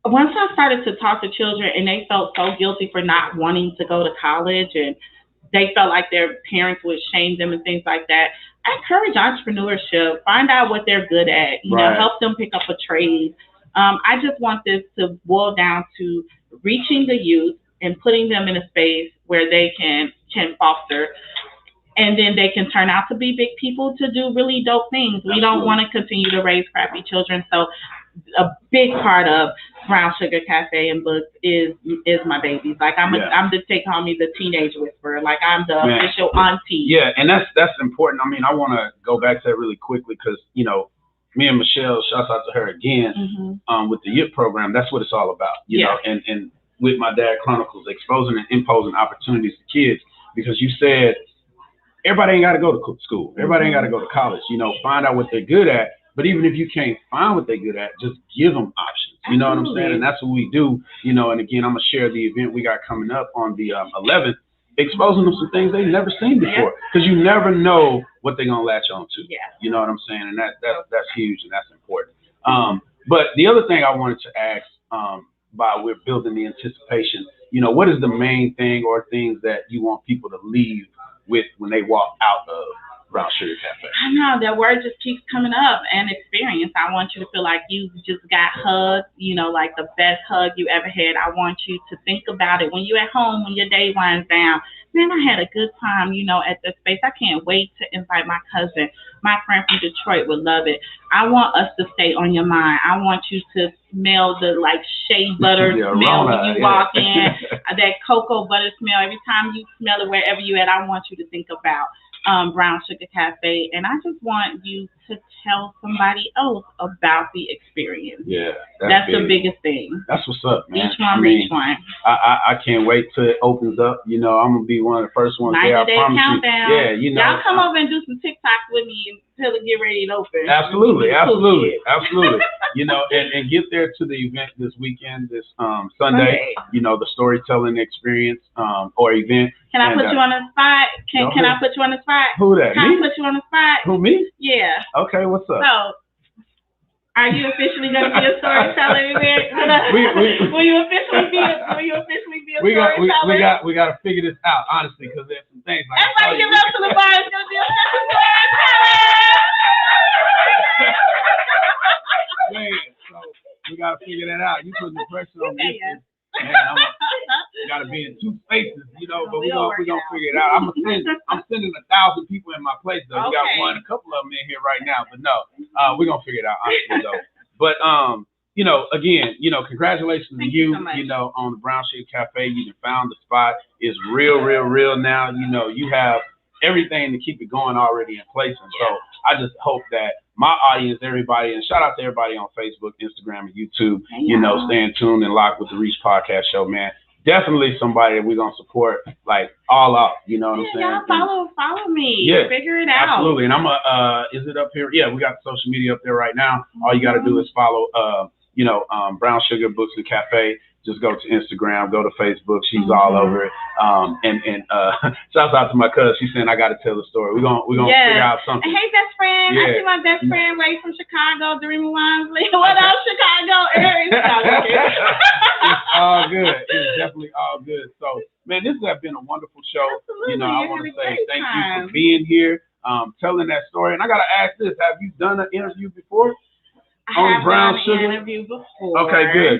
once I started to talk to children and they felt so guilty for not wanting to go to college and they felt like their parents would shame them and things like that, I encourage entrepreneurship. Find out what they're good at. You know, help them pick up a trade. I just want this to boil down to reaching the youth and putting them in a space where they can foster, and then they can turn out to be big people to do really dope things. We don't want to continue to raise crappy children. So a big part of Brown Sugar Cafe and Books is my babies. Like I'm they call me the teenage whisperer. Like I'm the official auntie. Yeah, and that's important. I mean, I want to go back to that really quickly because me and Michelle, shouts out to her again, with the YIP program. That's what it's all about, you know. And with My Dad Chronicles, exposing and imposing opportunities to kids, because you said everybody ain't got to go to school. Everybody ain't got to go to college. Find out what they're good at. But even if you can't find what they're good at, just give them options. You know what I'm saying? And that's what we do. And again, I'm going to share the event we got coming up on the 11th, exposing them some things they've never seen before. Because you never know what they're going to latch on to. You know what I'm saying? And that's huge and that's important. But the other thing I wanted to ask, while we're building the anticipation, what is the main thing or things that you want people to leave with when they walk out of Brown Sugar Cafe? I know, that word just keeps coming up, and experience. I want you to feel like you just got hugged, like the best hug you ever had. I want you to think about it when you're at home, when your day winds down. Man, I had a good time, at the space. I can't wait to invite my cousin. My friend from Detroit would love it. I want us to stay on your mind. I want you to smell the shea butter smell when you walk in, that cocoa butter smell. Every time you smell it, wherever you at, I want you to think about Brown Sugar Cafe, and I just want you to tell somebody else about the experience. Yeah, that's the biggest thing. That's what's up, man. Each one reach one. I can't wait till it opens up. I'm gonna be one of the first ones there. 90-day countdown. Yeah, y'all come over and do some TikToks with me until it get ready to open. Absolutely. And get there to the event this weekend, this Sunday. The storytelling experience or event. Can I put you on the spot? Can I put you on the spot? Who that? Can I put you on the spot? Who, me? Yeah. Okay, what's up? So, are you officially going to be a storyteller event? Will you officially be a storyteller? We got to figure this out, honestly, because there's some things. Everybody give it up to the bar. It's going to be a official storyteller. Man, so we got to figure that out. You putting the pressure on me. Man, gotta be in two spaces, but we're gonna figure it out. I'm sending 1,000 people in my place though. We got a couple of them in here right now, but no, we're gonna figure it out honestly though. But again, congratulations to you, on the Brown Sugar Cafe. You found the spot. It's real now. You have everything to keep it going already in place, and so I just hope that my audience, everybody, and shout out to everybody on Facebook, Instagram, and YouTube, staying tuned and locked with the Reach Podcast Show, man. Definitely somebody that we're going to support, all out, you know what I'm saying? Y'all follow me. Yeah, figure it out. Absolutely. And is it up here? Yeah, we got social media up there right now. All you got to do is follow, Brown Sugar Books and Cafe. Just go to Instagram, go to Facebook. She's all over it. And shouts out to my cousin. She's saying I got to tell the story. We're gonna figure out something. Hey, best friend. I see my best friend right from Chicago, Dreamy Wamsley. What up, Chicago area? It's all good. It's definitely all good. So, man, this has been a wonderful show. Absolutely. I want to say thank you for being here, telling that story. And I got to ask this: have you done an interview before? On Brown Sugar? Interview before. Okay, good.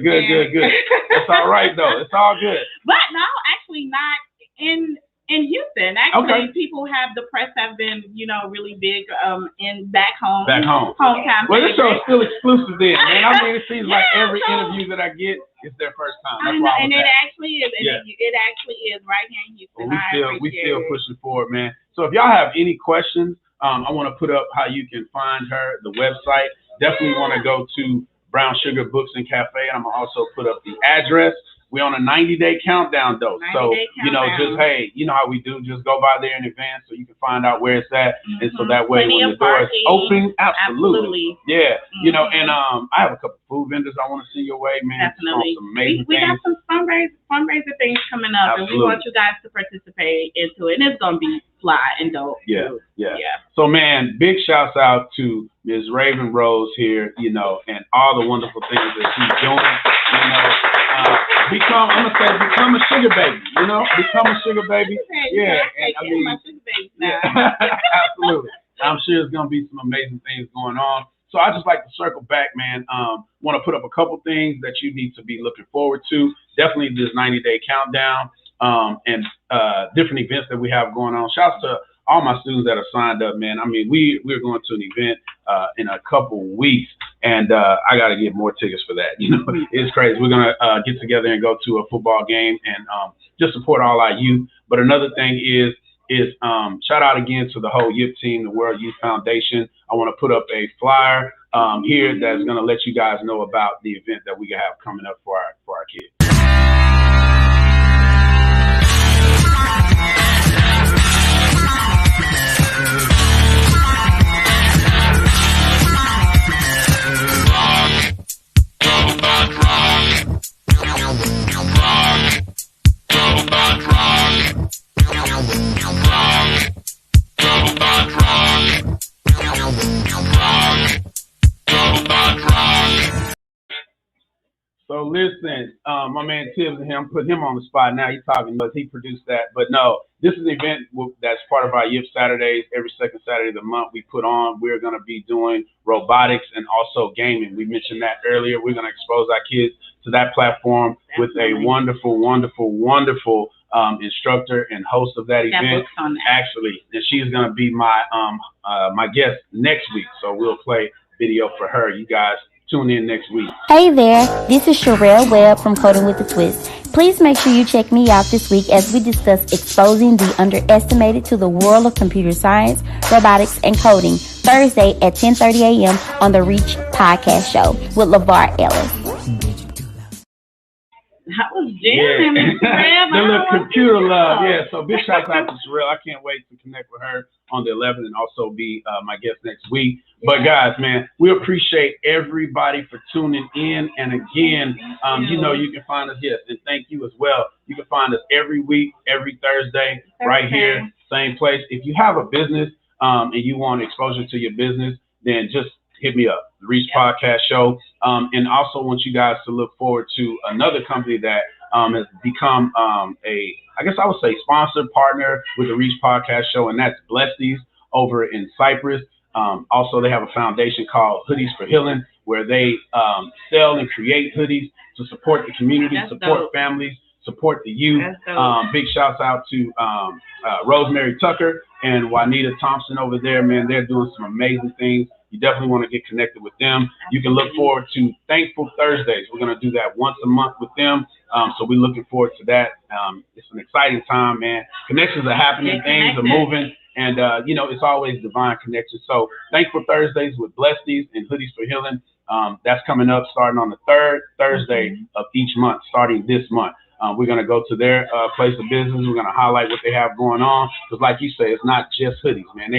That's all right though. It's all good. But no, actually not in Houston. Actually, people the press have been, really big in back home. Hometown. Well, this show is still exclusive then, man. I mean, it seems like every interview that I get is their first time. That's why and it actually is. It actually is right here in Houston. Well, we still pushing forward, man. So if y'all have any questions, I want to put up how you can find her, the website. Definitely want to go to Brown Sugar Books and Cafe, and I'm going to also put up the address. We're on a 90-day countdown, though. So, just, hey, you know how we do. Just go by there in advance so you can find out where it's at. And so that way, when the door is open, absolutely. Yeah. And I have a couple food vendors I want to see your way, man. Definitely. Some amazing we things. got some fundraiser things coming up, and we want you guys to participate into it. And it's going to be fly and dope. Yeah. So, man, big shouts out to Ms. Raven Rose here, and all the wonderful things that she's doing, become a sugar baby, become a sugar baby. Yeah. And I mean, my sugar baby now. Absolutely. I'm sure there's going to be some amazing things going on. So I just like to circle back, man. Want to put up a couple things that you need to be looking forward to. Definitely this 90-day countdown and different events that we have going on. Shouts to all my students that are signed up, man. I mean, we're going to an event in a couple weeks, and I got to get more tickets for that. It's crazy. We're gonna get together and go to a football game and just support all our youth. But another thing is shout out again to the whole YIP team, the World Youth Foundation. I want to put up a flyer here that's going to let you guys know about the event that we have coming up for our kids. So listen, my man Tibbs and him, put him on the spot now. He's talking because he produced that. But no, this is an event that's part of our YIP Saturdays. Every second Saturday of the month we put on. We're going to be doing robotics and also gaming. We mentioned that earlier. We're going to expose our kids to that platform with a wonderful, wonderful, wonderful instructor and host of that event. Actually, and she's going to be my my guest next week. So we'll play video for her. You guys tune in next week. Hey there, this is Sherelle Webb from Coding with a Twist. Please make sure you check me out this week as we discuss exposing the underestimated to the world of computer science, robotics, and coding, Thursday at 10:30 a.m. on the Reach Podcast Show with LeVar Ellis. That was jamming, Miss The little computer love, yeah. So big shout out to Sherelle. I can't wait to connect with her on the 11th and also be my guest next week. But guys, man, we appreciate everybody for tuning in. And again, you can find us, yes, and thank you as well. You can find us every week, every Thursday, right here, same place. If you have a business and you want exposure to your business, then just hit me up, the Reach Podcast Show. And also want you guys to look forward to another company that has become I guess I would say sponsored partner with the Reach Podcast Show, and that's Blesties over in Cyprus. Also, they have a foundation called Hoodies for Healing, where they sell and create hoodies to support the community, support families, support the youth. Big shouts out to Rosemary Tucker and Juanita Thompson over there, man. They're doing some amazing things. You definitely want to get connected with them. You can look forward to Thankful Thursdays. We're going to do that once a month with them. So we're looking forward to that. It's an exciting time, man. Connections are happening. Things are moving. And, it's always divine connection. So Thankful Thursdays with Blesties and Hoodies for Healing. That's coming up starting on the third Thursday of each month, starting this month. We're going to go to their place of business. We're going to highlight what they have going on. Because like you say, it's not just hoodies, man.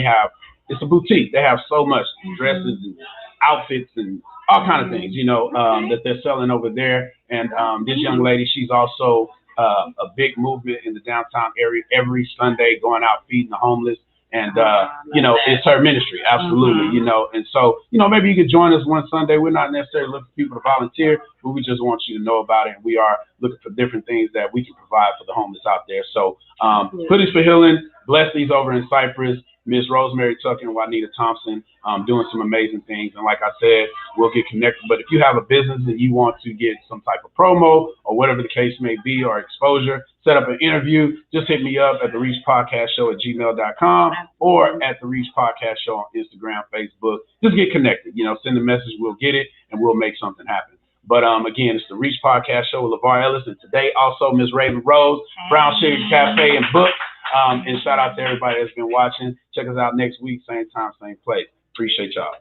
It's a boutique. They have so much dresses and outfits and all kind of things, that they're selling over there. And this young lady, she's also a big movement in the downtown area every Sunday, going out feeding the homeless. And, it's her ministry. Absolutely. And so, maybe you could join us one Sunday. We're not necessarily looking for people to volunteer, but we just want you to know about it. And we are looking for different things that we can provide for the homeless out there. So Hoodies for Healing, Blesties over in Cyprus, Miss Rosemary Tucker and Juanita Thompson doing some amazing things. And like I said, we'll get connected. But if you have a business and you want to get some type of promo or whatever the case may be, or exposure, set up an interview, just hit me up at the Reach Podcast Show at gmail.com or at the Reach Podcast Show on Instagram, Facebook. Just get connected. Send a message. We'll get it and we'll make something happen. But again, it's the Reach Podcast Show with LeVar Ellis. And today also Ms. Raven Rose, Brown Sugar Cafe and Book. And shout out to everybody that's been watching. Check us out next week, same time, same place. Appreciate y'all.